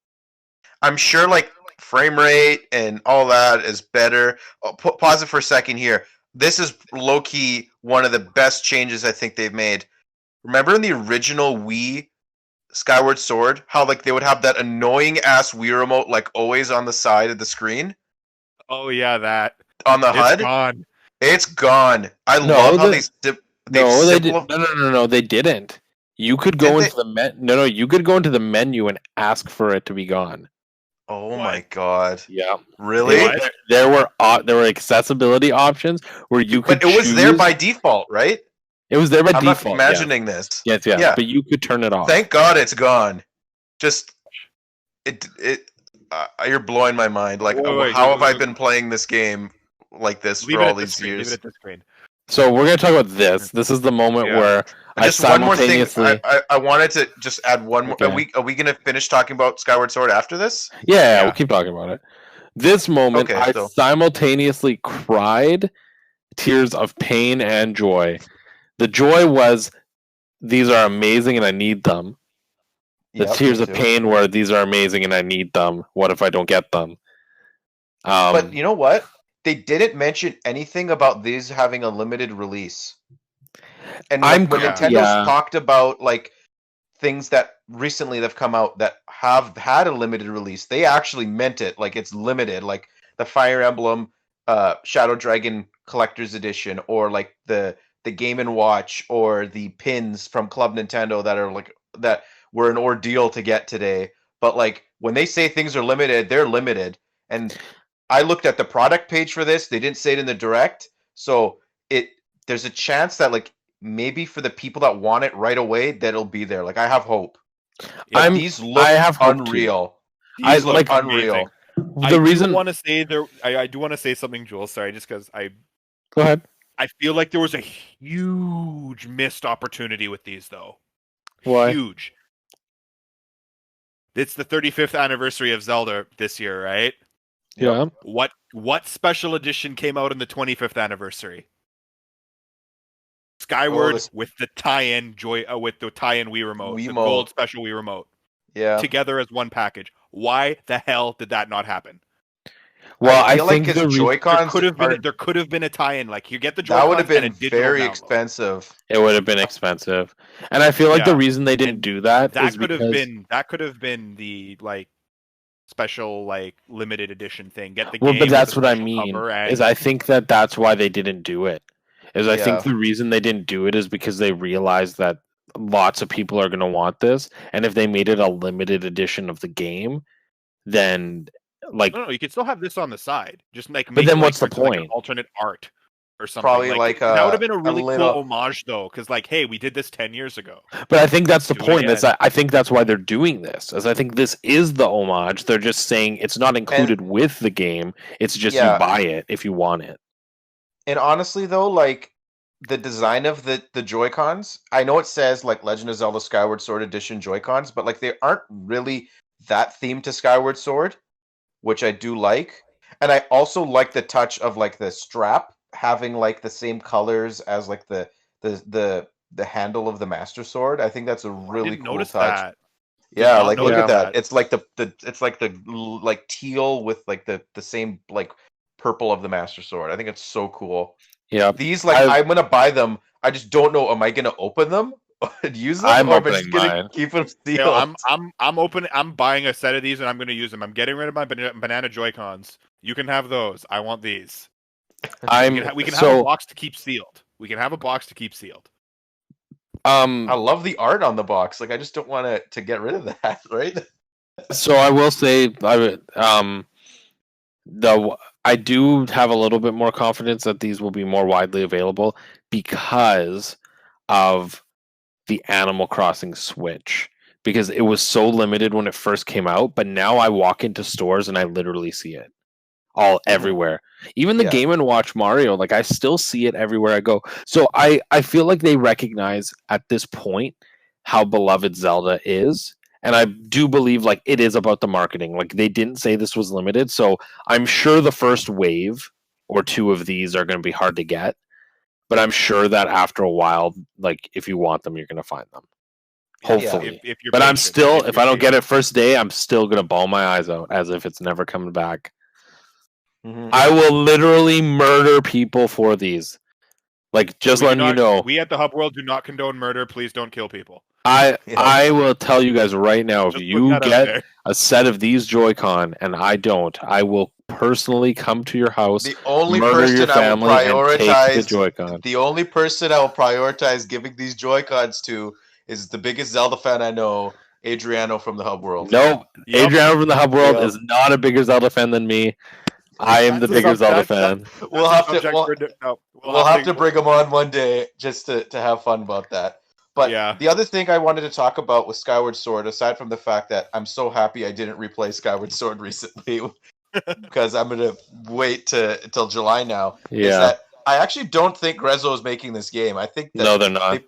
I'm sure like frame rate and all that is better. Pause it for a second here. This is low key one of the best changes I think they've made. Remember in the original Wii Skyward Sword, how like they would have that annoying ass Wii remote like always on the side of the screen oh yeah, that on the it's HUD? gone. It's gone. I No, love how they did. No, they didn't. You could go Did into the you could go into the menu and ask for it to be gone. Oh What? my god! Yeah, Really? What? there were accessibility options where you could. But it was there choose- by default, right? It was there by I'm default. not imagining this. Yes, Yeah. but you could turn it off. Thank God it's gone. Just you're blowing my mind. Like, Wait, how wait, have I wait. been playing this game like this Leave for it all at the these screen. Leave years? it at the screen. So we're gonna talk about this. This is the moment Yeah. where I Just one more thing. simultaneously. I wanted to just add one more. Okay. Are we gonna finish talking about Skyward Sword after this? Yeah, we'll Yeah. keep talking about it. This moment, Okay, I so- simultaneously cried tears of pain and joy. The joy was, these are amazing and I need them. The Yep, tears me of too. pain were, these are amazing and I need them. What if I don't get them? But you know what? They didn't mention anything about these having a limited release. And I'm when Yeah. Nintendo's yeah. talked about like things that recently have come out that have had a limited release, they actually meant it. Like it's limited, like the Fire Emblem Shadow Dragon Collector's Edition, or like the Game and Watch, or the pins from Club Nintendo that are like that were an ordeal to get today. But like when they say things are limited, they're limited. And I looked at the product page for this. They didn't say it in the direct, so there's a chance that like maybe for the people that want it right away, that it'll be there. Like I have hope. But these look have hope too. unreal. I These look like unreal. The reason. want to say there, I do want to say something, Jules. Sorry, just because Go ahead. I feel like there was a huge missed opportunity with these, though. Why? Huge. It's the 35th anniversary of Zelda this year, right? Yeah. What special edition came out on the 25th anniversary? Skyward with the tie-in with the tie-in Wii remote, the gold special Wii remote, together as one package. Why the hell did that not happen? Well, I feel think like his Joy-Cons there could have been a tie-in. Like you get the Joy-Cons, that would have been and a digital very download. expensive. It would have been expensive, and I feel like the reason they didn't do that is could because have been the like special like limited edition thing. Get the well, game but that's with the what I special mean. cover and- Is I think that's why they didn't do it. I think Yeah. the reason they didn't do it is because they realized that lots of people are going to want this, and if they made it a limited edition of the game, then like No, you could still have this on the side. Just like, But then like, what's the for example, like, an point? alternate art or something. Probably like that would have been a really little- cool homage, though, because like, hey, we did this 10 years ago. But I think that's the Do it point. Is again. I think that's why they're doing this. As I think this is the homage. They're just saying it's not included with the game. It's just Yeah. you buy it if you want it. And honestly, though, like the design of the Joy-Cons, I know it says like Legend of Zelda Skyward Sword Edition Joy-Cons, but like they aren't really that themed to Skyward Sword, which I do like. And I also like the touch of like the strap having like the same colors as like the handle of the Master Sword. I think that's a really Didn't cool notice touch. that. Yeah, not like look notice at that. that. It's like the teal with like the same like purple of the Master Sword. I think it's so cool. Yeah. These like I'm gonna buy them. I just don't know. Am I gonna open them and use them, I'm or am I opening just gonna mine. keep them sealed? You know, I'm buying a set of these and I'm going to use them. I'm getting rid of my banana Joy-Cons. You can have those. I want these. We can have a box to keep sealed. We can have a box to keep sealed. I love the art on the box. Like I just don't want to get rid of that, right? So I will say, I do have a little bit more confidence that these will be more widely available because of the Animal Crossing Switch. Because it was so limited when it first came out, but now I walk into stores and I literally see it everywhere. Even the Game & Watch Mario, like I still see it everywhere I go. So I feel like they recognize at this point how beloved Zelda is. And I do believe like it is about the marketing. Like they didn't say this was limited. So I'm sure the first wave or two of these are going to be hard to get. But I'm sure that after a while, like if you want them, you're going to find them. Hopefully. If you're but I'm patient, still, if I don't get it first day, I'm still going to bawl my eyes out as if it's never coming back. Mm-hmm. I will literally murder people for these. Like, just letting you know. We at the Hub World do not condone murder. Please don't kill people. I will tell you guys right now, if you get a set of these Joy-Con and I don't, I will personally come to your house, the only murder person your family, I will and take the Joy-Con. The only person I will prioritize giving these Joy-Cons to is the biggest Zelda fan I know, Adriano from the Hub World. No, Adriano from the Hub World is not a bigger Zelda fan than me. I am the bigger Zelda fan. We'll have to bring him on one day just to have fun about that. But the other thing I wanted to talk about with Skyward Sword, aside from the fact that I'm so happy I didn't replay Skyward Sword recently, because I'm going to wait till July now, is that I actually don't think Grezzo is making this game. I think that they're not.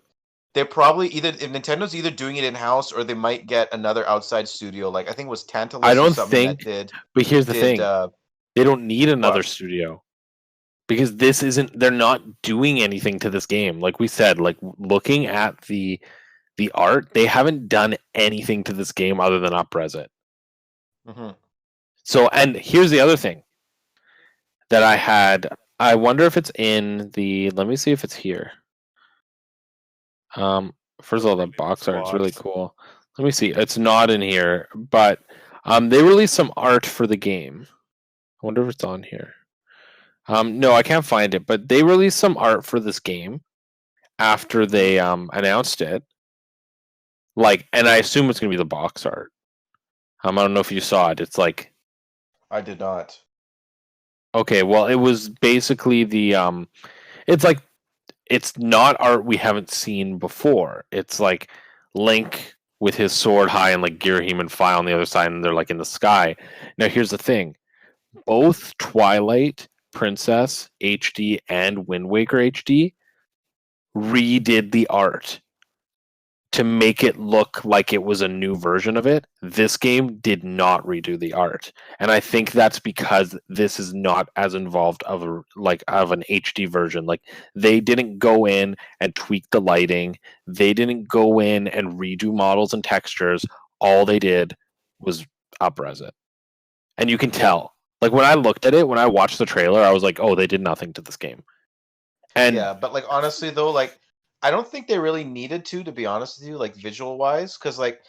They're probably Nintendo's either doing it in-house or they might get another outside studio. Like I think it was Tantalus I don't or something think, that did. But here's the thing. They don't need another studio. Because they're not doing anything to this game. Like we said, like looking at the art, they haven't done anything to this game other than up-res it. Mm-hmm. So, and here's the other thing that I had. I wonder if it's in the. Let me see if it's here. First of all, the box art's really cool. Let me see. It's not in here, but they released some art for the game. I wonder if it's on here. No, I can't find it, but they released some art for this game after they announced it. Like, and I assume it's gonna be the box art. I don't know if you saw it. It's like I did not. Okay, well, it was basically the it's like it's not art we haven't seen before. It's like Link with his sword high and like Girahim and Fi on the other side, and they're like in the sky. Now, here's the thing: both Twilight Princess HD and Wind Waker HD redid the art to make it look like it was a new version of it. This game did not redo the art, and I think that's because this is not as involved of an HD version. Like, they didn't go in and tweak the lighting, they didn't go in and redo models and textures. All they did was up-res it, and you can tell. Like, when I looked at it, when I watched the trailer, I was like, oh, they did nothing to this game. And yeah, but like honestly though, like I don't think they really needed to be honest with you, like visual wise, because like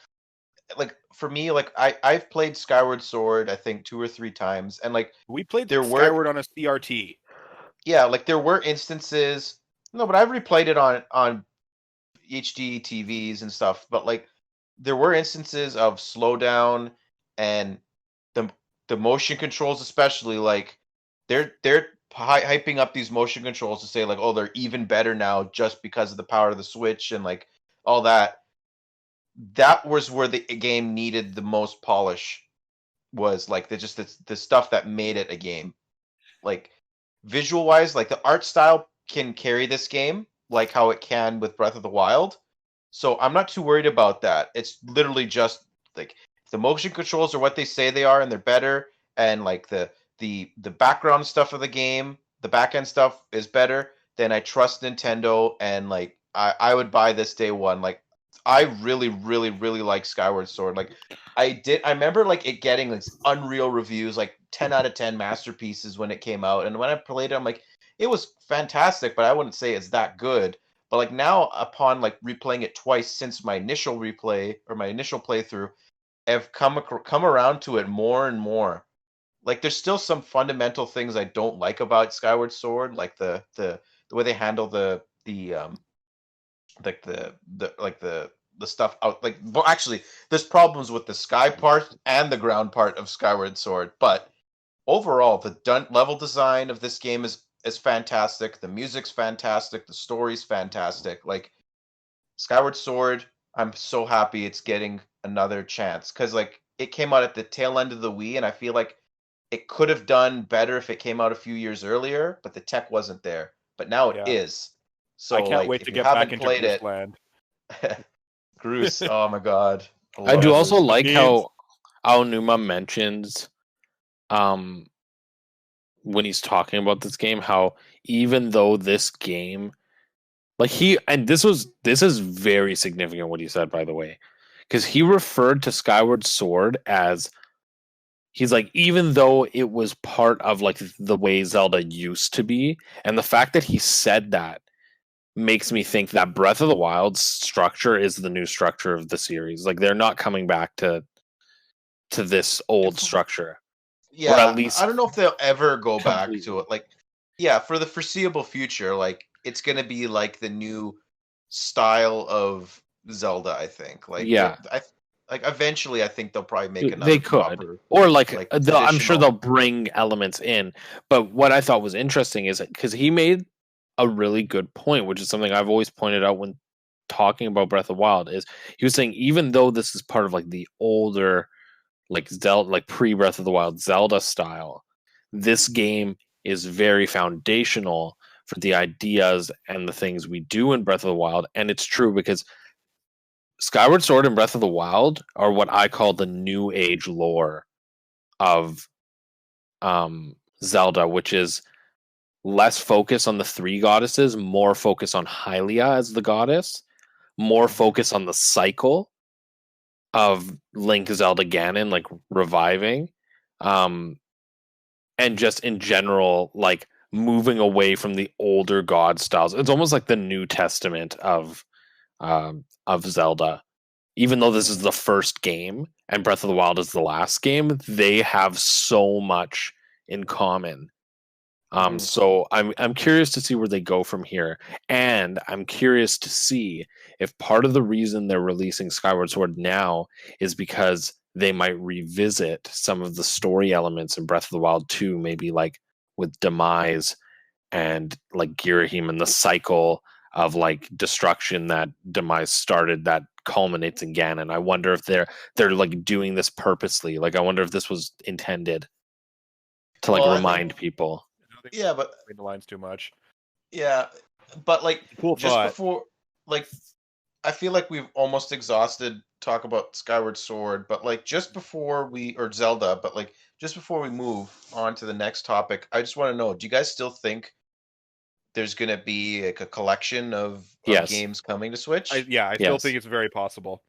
for me, like I've played Skyward Sword I think 2 or 3 times, and like we played Skyward on a CRT. Yeah, like there were instances. No, but I've replayed it on HD TVs and stuff. But like there were instances of slowdown and the motion controls, especially like they're hyping up these motion controls to say like, oh, they're even better now just because of the power of the Switch and like all that. That was where the game needed the most polish, was like the stuff that made it a game. Like visual wise, like the art style can carry this game like how it can with Breath of the Wild. So I'm not too worried about that. It's literally just like the motion controls are what they say they are, and they're better, and like the background stuff of the game, the back end stuff is better, then I trust Nintendo, and like I would buy this day one. Like I really, really, really like Skyward Sword. Like I remember like it getting like unreal reviews, like 10 out of 10 masterpieces when it came out. And when I played it, I'm like, it was fantastic, but I wouldn't say it's that good. But like now, upon like replaying it twice since my initial replay or my initial playthrough, I've come around to it more and more. like there's still some fundamental things I don't like about Skyward Sword, like the way they handle the stuff out. Like, well, actually, there's problems with the sky part and the ground part of Skyward Sword, but overall, the level design of this game is fantastic. The music's fantastic. The story's fantastic. Like Skyward Sword, I'm so happy it's getting another chance because like it came out at the tail end of the Wii, and I feel like it could have done better if it came out a few years earlier, but the tech wasn't there. But now it is. So I can't like, wait if to you get haven't back into played it, Land. Groose, oh my god. I do love also it. like Memes. how Aonuma mentions when he's talking about this game, how even though this game, like this is very significant what he said, by the way, because he referred to Skyward Sword as, he's like, even though it was part of like the way Zelda used to be, and the fact that he said that makes me think that Breath of the Wild's structure is the new structure of the series. Like they're not coming back to this old structure. Yeah, Or at least I don't know if they'll ever go back completely. to it. Like, yeah, for the foreseeable future, like it's gonna be like the new style of Zelda. I think. Like, Yeah. like eventually, I think they'll probably make another They could, proper, or like, like I'm sure traditional. they'll bring elements in. But what I thought was interesting is because he made a really good point, which is something I've always pointed out when talking about Breath of the Wild, is he was saying even though this is part of like the older, like Zelda, like pre Breath of the Wild Zelda style, this game is very foundational for the ideas and the things we do in Breath of the Wild. And it's true because Skyward Sword and Breath of the Wild are what I call the new age lore of Zelda, which is less focus on the three goddesses, more focus on Hylia as the goddess, more focus on the cycle of Link, Zelda, Ganon, like reviving, and just in general, like moving away from the older god styles. It's almost like the New Testament of Zelda. Even though this is the first game and Breath of the Wild is the last game, they have so much in common. So I'm curious to see where they go from here, and I'm curious to see if part of the reason they're releasing Skyward Sword now is because they might revisit some of the story elements in Breath of the Wild 2, maybe like with Demise and like Girahim and the cycle of like destruction that Demise started that culminates in Ganon. I wonder if they're like doing this purposely. Like I wonder if this was intended to like remind people. Yeah, but Read the lines too much. yeah, but like Cool just thought. before, like I feel like we've almost exhausted talk about Skyward Sword, but like just before or Zelda, but like just before we move on to the next topic, I just want to know: do you guys still think there's gonna be like a collection of Yes. games coming to Switch? I still Yes. think it's very possible.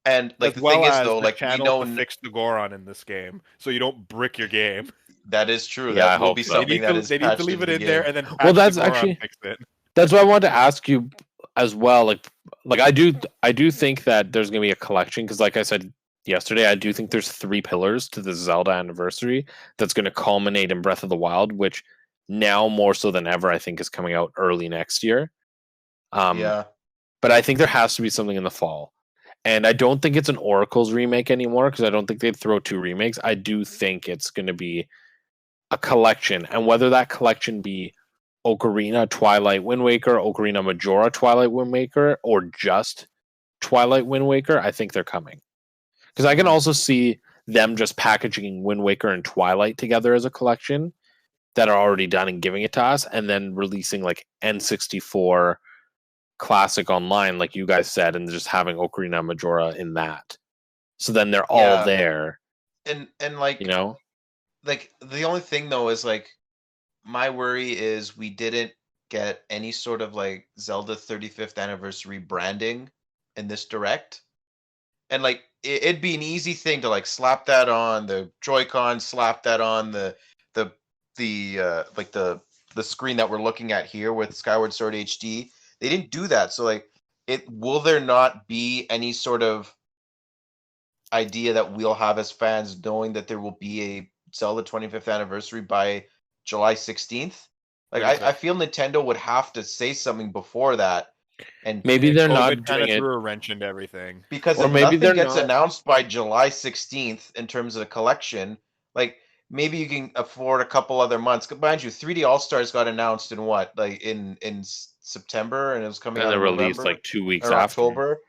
And like As the well thing is as though, the like we channel know to fix the Goron in this game, so you don't brick your game. that is true. Yeah, That I will hope be so. something that is They need patched to leave into it the in there game. and then patch Well, that's the Goron actually- fix it. That's why I wanted to ask you as well. Like I do think that there's gonna be a collection because, like I said yesterday, I do think there's 3 pillars to the Zelda anniversary that's going to culminate in Breath of the Wild, which now more so than ever I think is coming out early next year. Yeah. But I think there has to be something in the fall. And I don't think it's an Oracle's remake anymore because I don't think they'd throw 2 remakes. I do think it's going to be a collection. And whether that collection be Ocarina, Twilight Wind Waker, Ocarina Majora, Twilight Wind Waker, or just Twilight Wind Waker, I think they're coming. Because I can also see them just packaging Wind Waker and Twilight together as a collection that are already done and giving it to us, and then releasing like N64 Classic Online, like you guys said, and just having Ocarina and Majora in that. So then they're all there. And like, you know, like the only thing though is like my worry is we didn't get any sort of like Zelda 35th anniversary branding in this direct. And like it'd be an easy thing to like slap that on the Joy-Con, slap that on the like the screen that we're looking at here with Skyward Sword HD. They didn't do that. So like will there not be any sort of idea that we'll have as fans knowing that there will be a Zelda 25th anniversary by July 16th. Like I feel Nintendo would have to say something before that, and Maybe they're not COVID kind doing of it. threw a wrench into everything. because Or if maybe nothing they're gets not. announced by July 16th in terms of the collection, like maybe you can afford a couple other months. Mind you, 3D All Stars got announced in what, like in September, and it was coming And out they in released November like 2 weeks or after. October.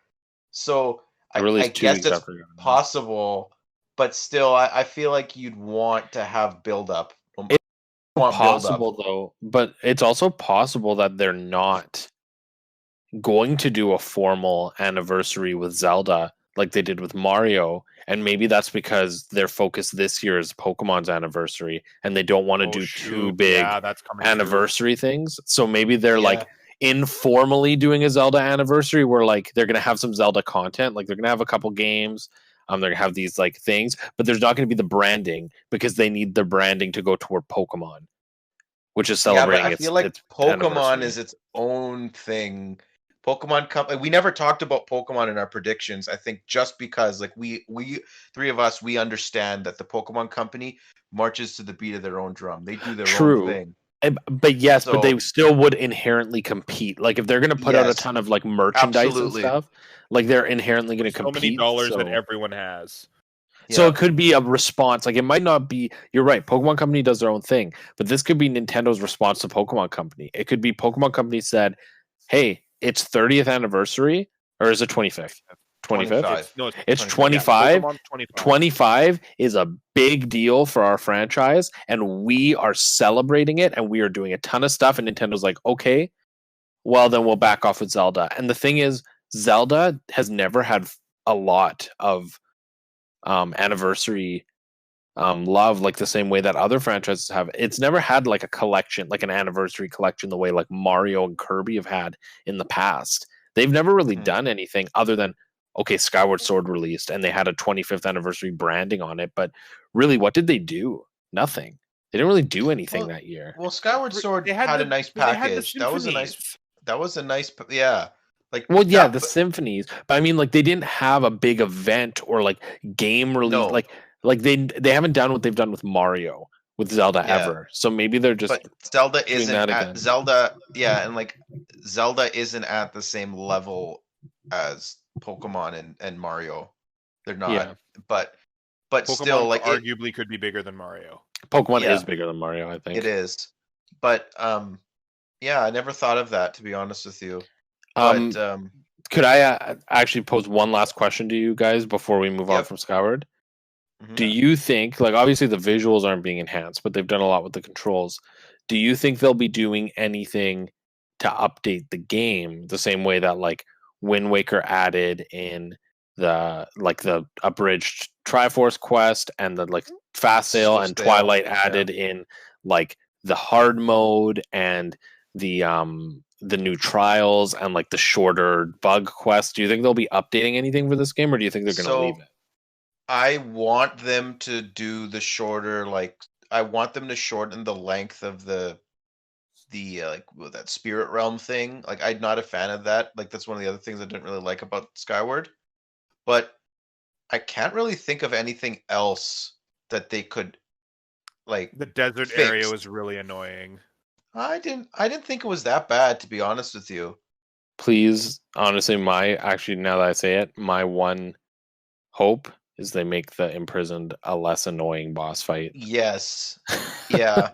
So They I released 2 guess weeks it's after. possible, but still, I feel like you'd want to have build up. It's Want build up. possible though, but it's also possible that they're not going to do a formal anniversary with Zelda like they did with Mario, and maybe that's because their focus this year is Pokemon's anniversary, and they don't want to do two big that's coming true. anniversary things. So maybe they're Yeah. like informally doing a Zelda anniversary where like they're gonna have some Zelda content, like they're gonna have a couple games. They're gonna have these like things, but there's not gonna be the branding because they need the branding to go toward Pokemon, which is celebrating Yeah, but I feel like its Pokemon anniversary. is its own thing. We never talked about Pokemon in our predictions. I think just because like we three of us, we understand that the Pokemon company marches to the beat of their own drum. They do their True. own thing. But yes, but they So- still would inherently compete. Like if they're going to put out a Yes, ton of like merchandise absolutely. and stuff, like they're inherently going to So compete. many dollars so... that everyone has. So Yeah. it could be a response. Like it might not be. You're right. Pokemon Company does their own thing, but this could be Nintendo's response to Pokemon Company. It could be Pokemon Company said, "Hey, it's 30th anniversary, or is it 25th? 25th? 25. It's 25. 25. Pokemon 25. 25 is a big deal for our franchise, and we are celebrating it, and we are doing a ton of stuff. And Nintendo's like, okay, well then we'll back off with Zelda. And the thing is, Zelda has never had a lot of anniversary love like the same way that other franchises have. It's never had like a collection, like an anniversary collection, the way like Mario and Kirby have had in the past. They've never really done anything other than okay, Skyward Sword released and they had a 25th anniversary branding on it, but really what did they do? Nothing. They didn't really do anything that year. Well, Skyward Sword They had had a the- nice they had the package. That was a nice. symphonies. That was a nice. Yeah. Like Well, yeah, that- the symphonies, but I mean, like they didn't have a big event or like game release. No. Like they haven't done what they've done with Mario with Zelda Yeah. ever. So maybe they're just but Zelda doing isn't that at again. Zelda. Yeah, and like Zelda isn't at the same level as Pokemon and Mario. They're not. Yeah. But Pokemon still, like arguably could be bigger than Mario. Pokemon Yeah. is bigger than Mario, I think. it is. But yeah, I never thought of that, to be honest with you. Um, But could I actually pose one last question to you guys before we move on Yep. from Skyward? mhm. Do you think, like, obviously the visuals aren't being enhanced, but they've done a lot with the controls. Do you think they'll be doing anything to update the game the same way that, like, Wind Waker added in the abridged Triforce quest and the like fast sale Slow and sale, Twilight yeah. added in like the hard mode and the new trials and like the shorter bug quest? Do you think they'll be updating anything for this game, or do you think they're going to So, leave it? I want them to do the shorter, like I want them to shorten the length of the that Spirit Realm thing. Like I'm not a fan of that. Like that's one of the other things I didn't really like about Skyward. But I can't really think of anything else that they could like The desert fixed. area was really annoying. I didn't think it was that bad, to be honest with you. Please, honestly, now that I say it, my one hope is they make the imprisoned a less annoying boss fight. Yes. Yeah.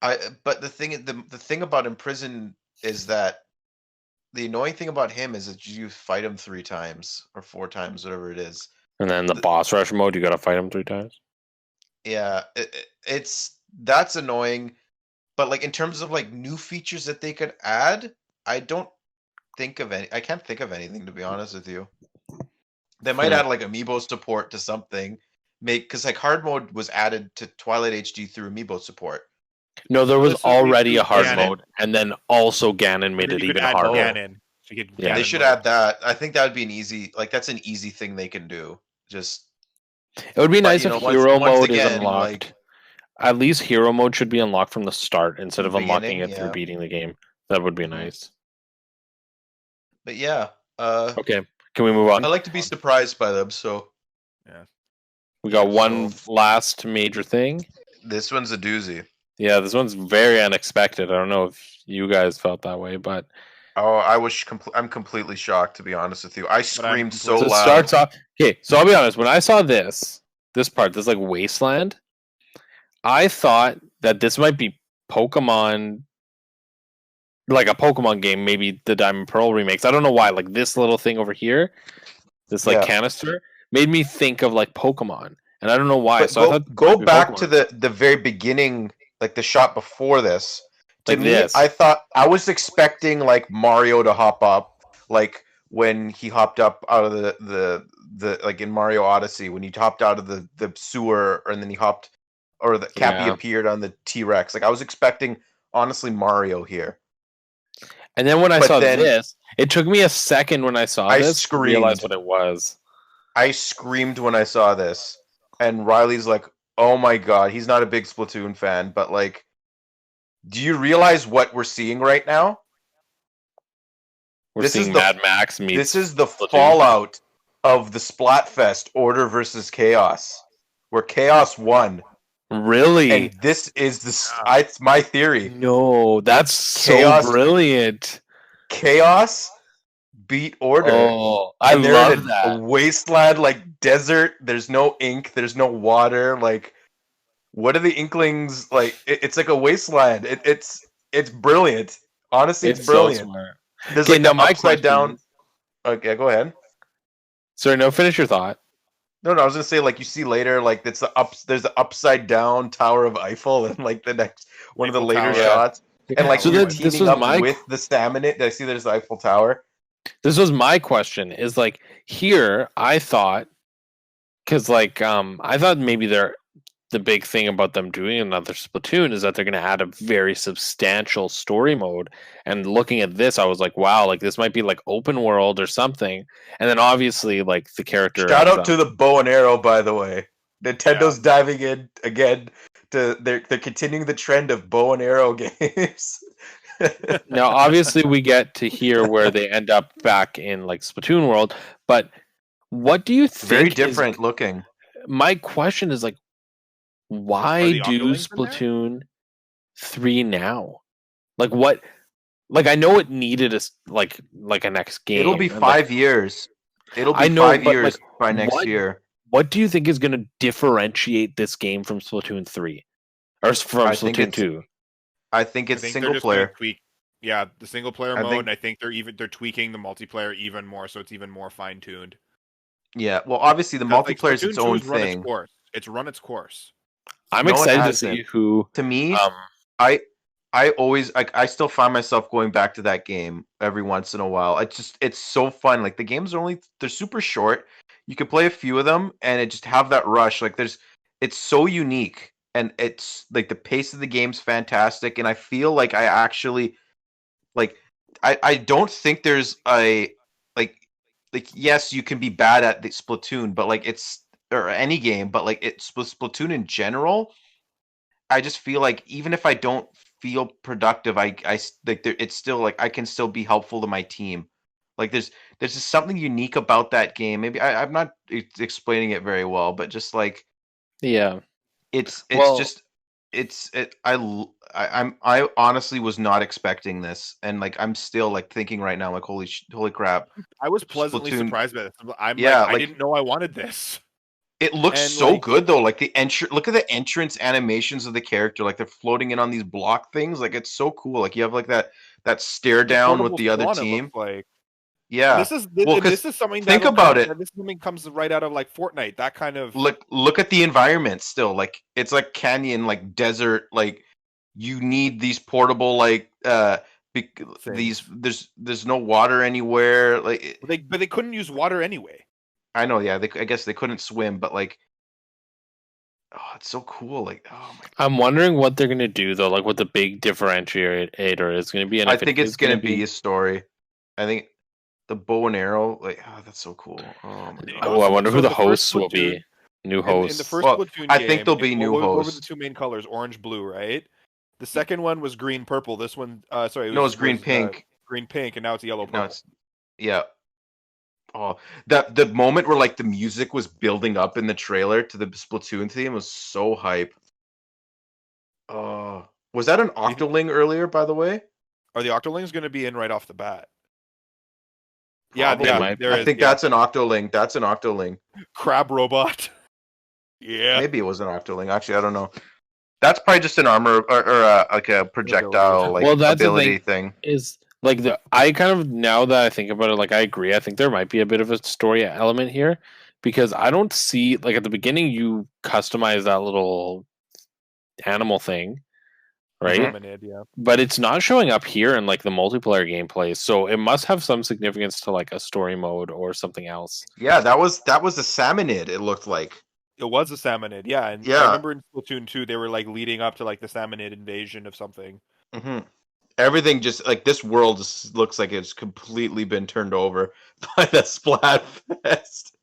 But the thing about Imprison is that the annoying thing about him is that you fight him 3 times or 4 times, whatever it is. And then the boss rush mode, you got to fight him 3 times. Yeah, that's annoying. But like in terms of like new features that they could add, I can't think of anything, to be honest with you. They might add like amiibo support to something, because like hard mode was added to Twilight HD through amiibo support. No, there was This would be already a hard Ganon. mode, and then also Ganon made Then it you could even add harder. Ganon. So you could Yeah. They Ganon should mode. add that. I think that would be that's an easy thing they can do. Just It would be But, nice you if know, hero once mode is again, unlocked. like- At least hero mode should be unlocked from the start instead of The unlocking beginning, it through yeah. beating the game. That would be Mhm. nice. But yeah, Okay, can we move on? I like to be surprised by them. So We got one last major thing. This one's a doozy. Yeah, this one's very unexpected. I don't know if you guys felt that way, but Oh, I'm completely shocked, to be honest with you. I screamed so it loud. starts off. Okay, so I'll be honest. When I saw this part, this like wasteland, I thought that this might be Pokemon, like a Pokemon game, maybe the Diamond Pearl remakes. I don't know why. Like this little thing over here, this like canister, made me think of like Pokemon, and I don't know why. But So I thought go back Pokemon. to the very beginning, like the shot before this. To Like me, this. I was expecting like Mario to hop up, like when he hopped up out of the like in Mario Odyssey when he hopped out of the sewer, and then he hopped, or the Cappy appeared on the T-Rex. Like I was expecting, honestly, Mario here. And then when I saw this, it took me a second when I saw this to realize what it was. I screamed when I saw this, and Riley's like, "Oh my god, he's not a big Splatoon fan, but like, do you realize what we're seeing right now? We're seeing Mad Max meets This is the Splatoon. fallout of the Splatfest Order versus Chaos, where Chaos won. Really? And this is it's my theory. No, that's so brilliant. Chaos beat Order. Oh, I love that. A wasteland, like desert. There's no ink. There's no water. Like, what are the Inklings like? It's like a wasteland. It's brilliant. Honestly, it's brilliant. So smart. There's like the upside down. Okay, go ahead. Sorry, no. Finish your thought. No, I was gonna say, like, you see later, like there's the upside down Tower of Eiffel, and like the next one of the later shots, and like you're teaming up with the Salmonite. I see there's the Eiffel Tower. This was my question. Is like here, I thought, because like I thought maybe the big thing about them doing another Splatoon is that they're going to add a very substantial story mode. And looking at this, I was like, wow, like this might be like open world or something. And then obviously, like the character. Shout out to the bow and arrow, by the way. Nintendo's diving in again. They're continuing the trend of bow and arrow games. Now, obviously, we get to hear where they end up back in like Splatoon world. But what do you think? Very different looking. My question is like, why do Splatoon 3 now? Like what? Like I know it needed like a next game. It'll be 5 years. It'll be 5 years by next year. What do you think is going to differentiate this game from Splatoon 3 or from Splatoon 2? I think it's single player. Yeah, the single player mode. And I think they're tweaking the multiplayer even more, so it's even more fine tuned. Yeah, well, obviously the multiplayer is its own thing. It's run its course. I'm excited to see who. To me, I still find myself going back to that game every once in a while. It's so fun. Like the games they're super short. You can play a few of them and it just have that rush. Like it's so unique, and it's like the pace of the game's fantastic. And I feel like I actually like I don't think there's a like yes, you can be bad at the Splatoon, but like or any game, but like it's Splatoon in general. I just feel like even if I don't feel productive, I like it's still like I can still be helpful to my team. Like there's just something unique about that game. Maybe I'm not explaining it very well, but just like I honestly was not expecting this, and like I'm still like thinking right now, like holy crap. I was pleasantly surprised by this. I didn't know I wanted this. It looks so good though. Like look at the entrance animations of the character. Like they're floating in on these block things. Like it's so cool. Like you have like that stare down with the other team. Yeah. This is something. Think about it. This something comes right out of like Fortnite. That kind of look at the environment still. Like it's like canyon, like desert. Like you need these portable like there's no water anywhere. Like but they couldn't use water anyway. I know, yeah. I guess they couldn't swim, but like, oh, it's so cool. Like, oh my God. I'm wondering what they're gonna do though. Like, what the big differentiator is gonna be. And I think it's gonna be a story. I think the bow and arrow, like, oh, that's so cool. Oh my God. Oh, I wonder who the hosts will be. New hosts. In the first Splatoon game, I think there'll be new hosts. What were the two main colors? Orange, blue, right? The second one was green, purple. This one, it was green, pink. Green, pink, and now it's yellow, purple. Yeah. Oh, that the moment where like the music was building up in the trailer to the Splatoon theme was so hype. Oh, was that an Octoling earlier, by the way? Are the Octolings going to be in right off the bat? Probably. Yeah, there I is. think Yeah. that's an Octoling. That's an Octoling. Crab robot. Yeah. Maybe it was an Octoling. Actually, I don't know. That's probably just an armor or like a projectile like Well, that's the ability thing. Is like I kind of, now that I think about it, like I agree. I think there might be a bit of a story element here because I don't see, like, at the beginning you customize that little animal thing, right? Salmonid, yeah. But it's not showing up here in like the multiplayer gameplay, so it must have some significance to like a story mode or something else. Yeah, that was a salmonid. It looked like. It was a salmonid, yeah. And Yeah. I remember in Splatoon 2, they were like leading up to like the salmonid invasion of something. Mm-hmm. Everything just like this world just looks like it's completely been turned over by the Splatfest.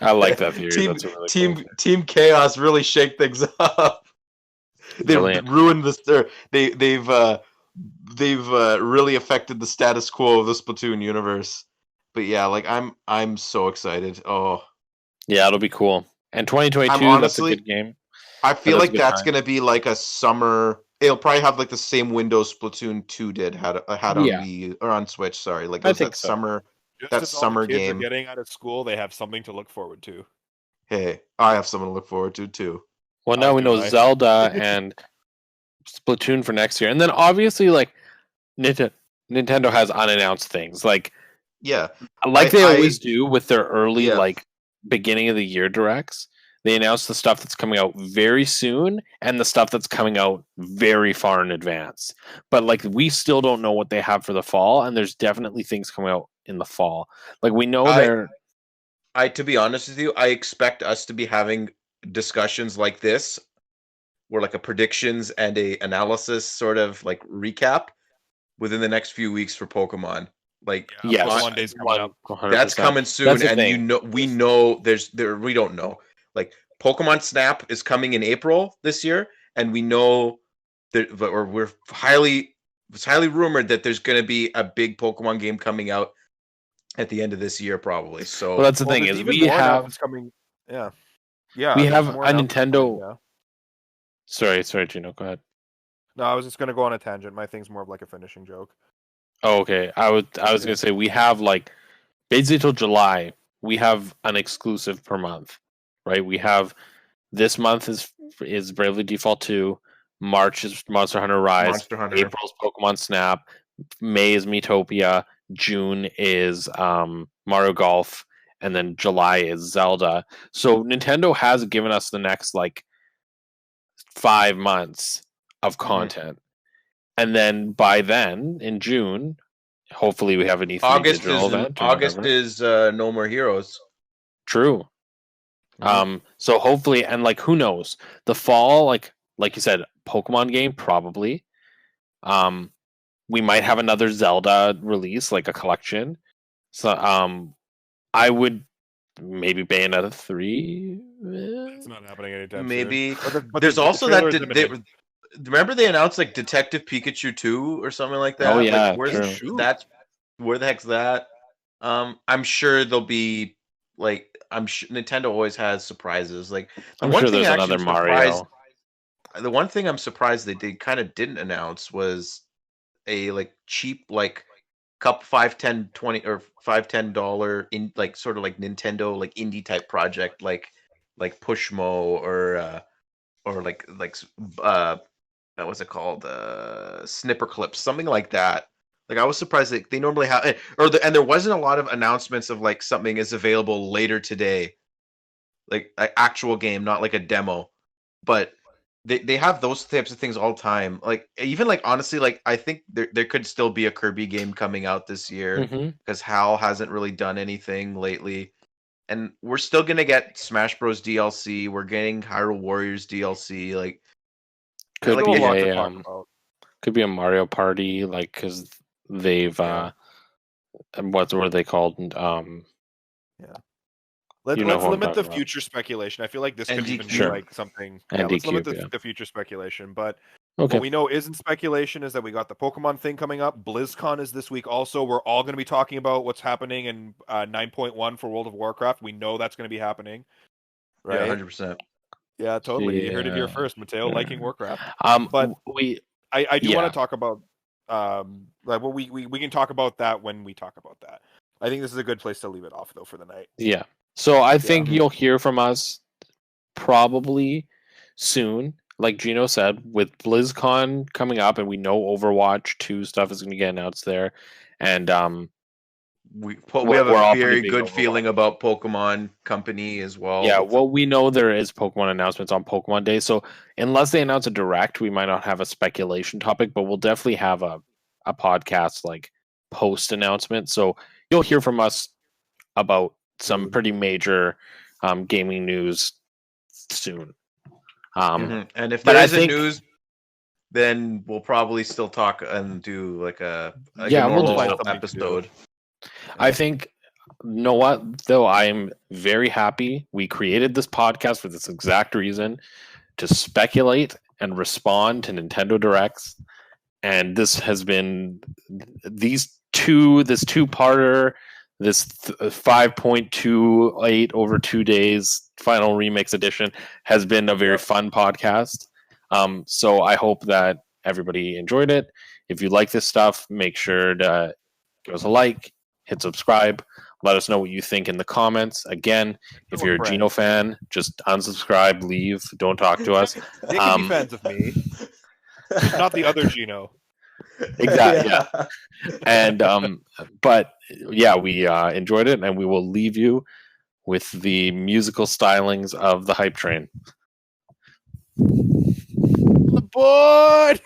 I like that theory. Team That's a really cool Team Chaos really shake things up. They've Brilliant. ruined this. They've really affected the status quo of the Splatoon universe. But yeah, like I'm so excited. Oh, Yeah, it'll be cool. And 2022, I'm that's a honestly- good game. I feel that's a like good that's time. gonna be like a summer. It'll probably have like the same Windows Splatoon 2 had on Yeah. Wii or on Switch. Sorry, like it I was think that so. summer. Just That as all summer the kids game. are getting out of school, they have something to look forward to. Hey, I have something to look forward to too. Well, now we do know I. Zelda and Splatoon for next year, and then obviously like Nintendo has unannounced things, like Yeah, they I- always do with their early Yeah. like beginning of the year directs. They announce the stuff that's coming out very soon and the stuff that's coming out very far in advance. But like we still don't know what they have for the fall, and there's definitely things coming out in the fall. Like we know to be honest with you, I expect us to be having discussions like this, where like a predictions and a analysis sort of like recap within the next few weeks for Pokemon. Like yes, Pokemon Day's coming up. 100%. that's coming soon, That's the and thing. we know we don't know. Like Pokemon Snap is coming in April this year, and we know that it's highly rumored that there's going to be a big Pokemon game coming out at the end of this year, probably. So Well, that's the Well, thing there's is even we more have announcements coming. Yeah. Yeah. we there's have more a announcements Nintendo. coming, yeah. Sorry, Gino, go ahead. No, I was just gonna go on a tangent. My thing's more of like a finishing joke. Oh, okay. I was gonna say we have like basically till July. We have an exclusive per month, right? We have this month is Bravely Default 2. March is Monster Hunter Rise. Monster Hunter. April's Pokemon Snap. May is Miitopia. June is Mario Golf, and then July is Zelda. So Nintendo has given us the next like 5 months of content. And then by then, in June, hopefully we have an E3 digital event. or August whatever. is No More Heroes. True. So hopefully, and like who knows, the fall, like you said, Pokemon game probably. We might have another Zelda release, like a collection. So I would maybe Bayonetta 3. It's not happening anytime Maybe. soon. But There's the also trailer that is imminent. remember they announced like Detective Pikachu 2 or something like that? Oh, yeah, like, where's true. that? Where the heck's that? I'm sure there'll be like I'm sure Nintendo always has surprises. Like I'm sure there's another Mario. The one thing I'm surprised they kind of didn't announce was a like cheap like cup $5, $10, $20 or $5, $10 in like sort of like Nintendo like indie type project like Pushmo or like what's it called, Snipper Clips, something like that. Like I was surprised that they normally have and there wasn't a lot of announcements of like something is available later today, like an actual game, not like a demo, but they have those types of things all the time. Like even like honestly, like I think there could still be a Kirby game coming out this year Mhm. because Hal hasn't really done anything lately, and we're still gonna get Smash Bros DLC. We're getting Hyrule Warriors DLC. Like Could like, be There's a lot to a talk about. could be a Mario Party, like because they've Yeah. what are they called? Let's You know who I'm limit the talking about. future speculation. I feel like this could even be Sure. like something. And Let's limit DQ, yeah. the future speculation. But Okay. What we know isn't speculation is that we got the Pokemon thing coming up. BlizzCon is this week also. We're all going to be talking about what's happening in 9.1 for World of Warcraft. We know that's going to be happening. Right? Yeah, 100%. Yeah, totally. You heard it here Yeah. first, Matteo, liking Warcraft. But I do Yeah. want to talk about like well, we can talk about that when we talk about that. I think this is a good place to leave it off though for the night. Yeah. So I think you'll hear from us probably soon. Like Gino said, with BlizzCon coming up, and we know Overwatch 2 stuff is going to get announced there, and We We're have all a pretty very big good Overwatch. feeling about Pokemon Company as well. yeah, well, we know there is Pokemon announcements on Pokemon Day, so unless they announce a direct, we might not have a speculation topic, but we'll definitely have a podcast like post announcement. So you'll hear from us about some pretty major gaming news soon. And if but there I isn't think- news, then we'll probably still talk and do like a Yeah, we'll normal find something to do. episode. I think, you know what, though, I am very happy we created this podcast for this exact reason, to speculate and respond to Nintendo Directs. And this has been this two-parter, this 5.28 over 2 days final remix edition has been a very fun podcast. So I hope that everybody enjoyed it. If you like this stuff, make sure to give us a like, hit subscribe, let us know what you think in the comments. Again, if you're a Gino fan, just unsubscribe, leave, don't talk to us. They can be fans of me, just not the other Gino. Exactly. Yeah. And but yeah, we enjoyed it, and we will leave you with the musical stylings of the hype train. The board.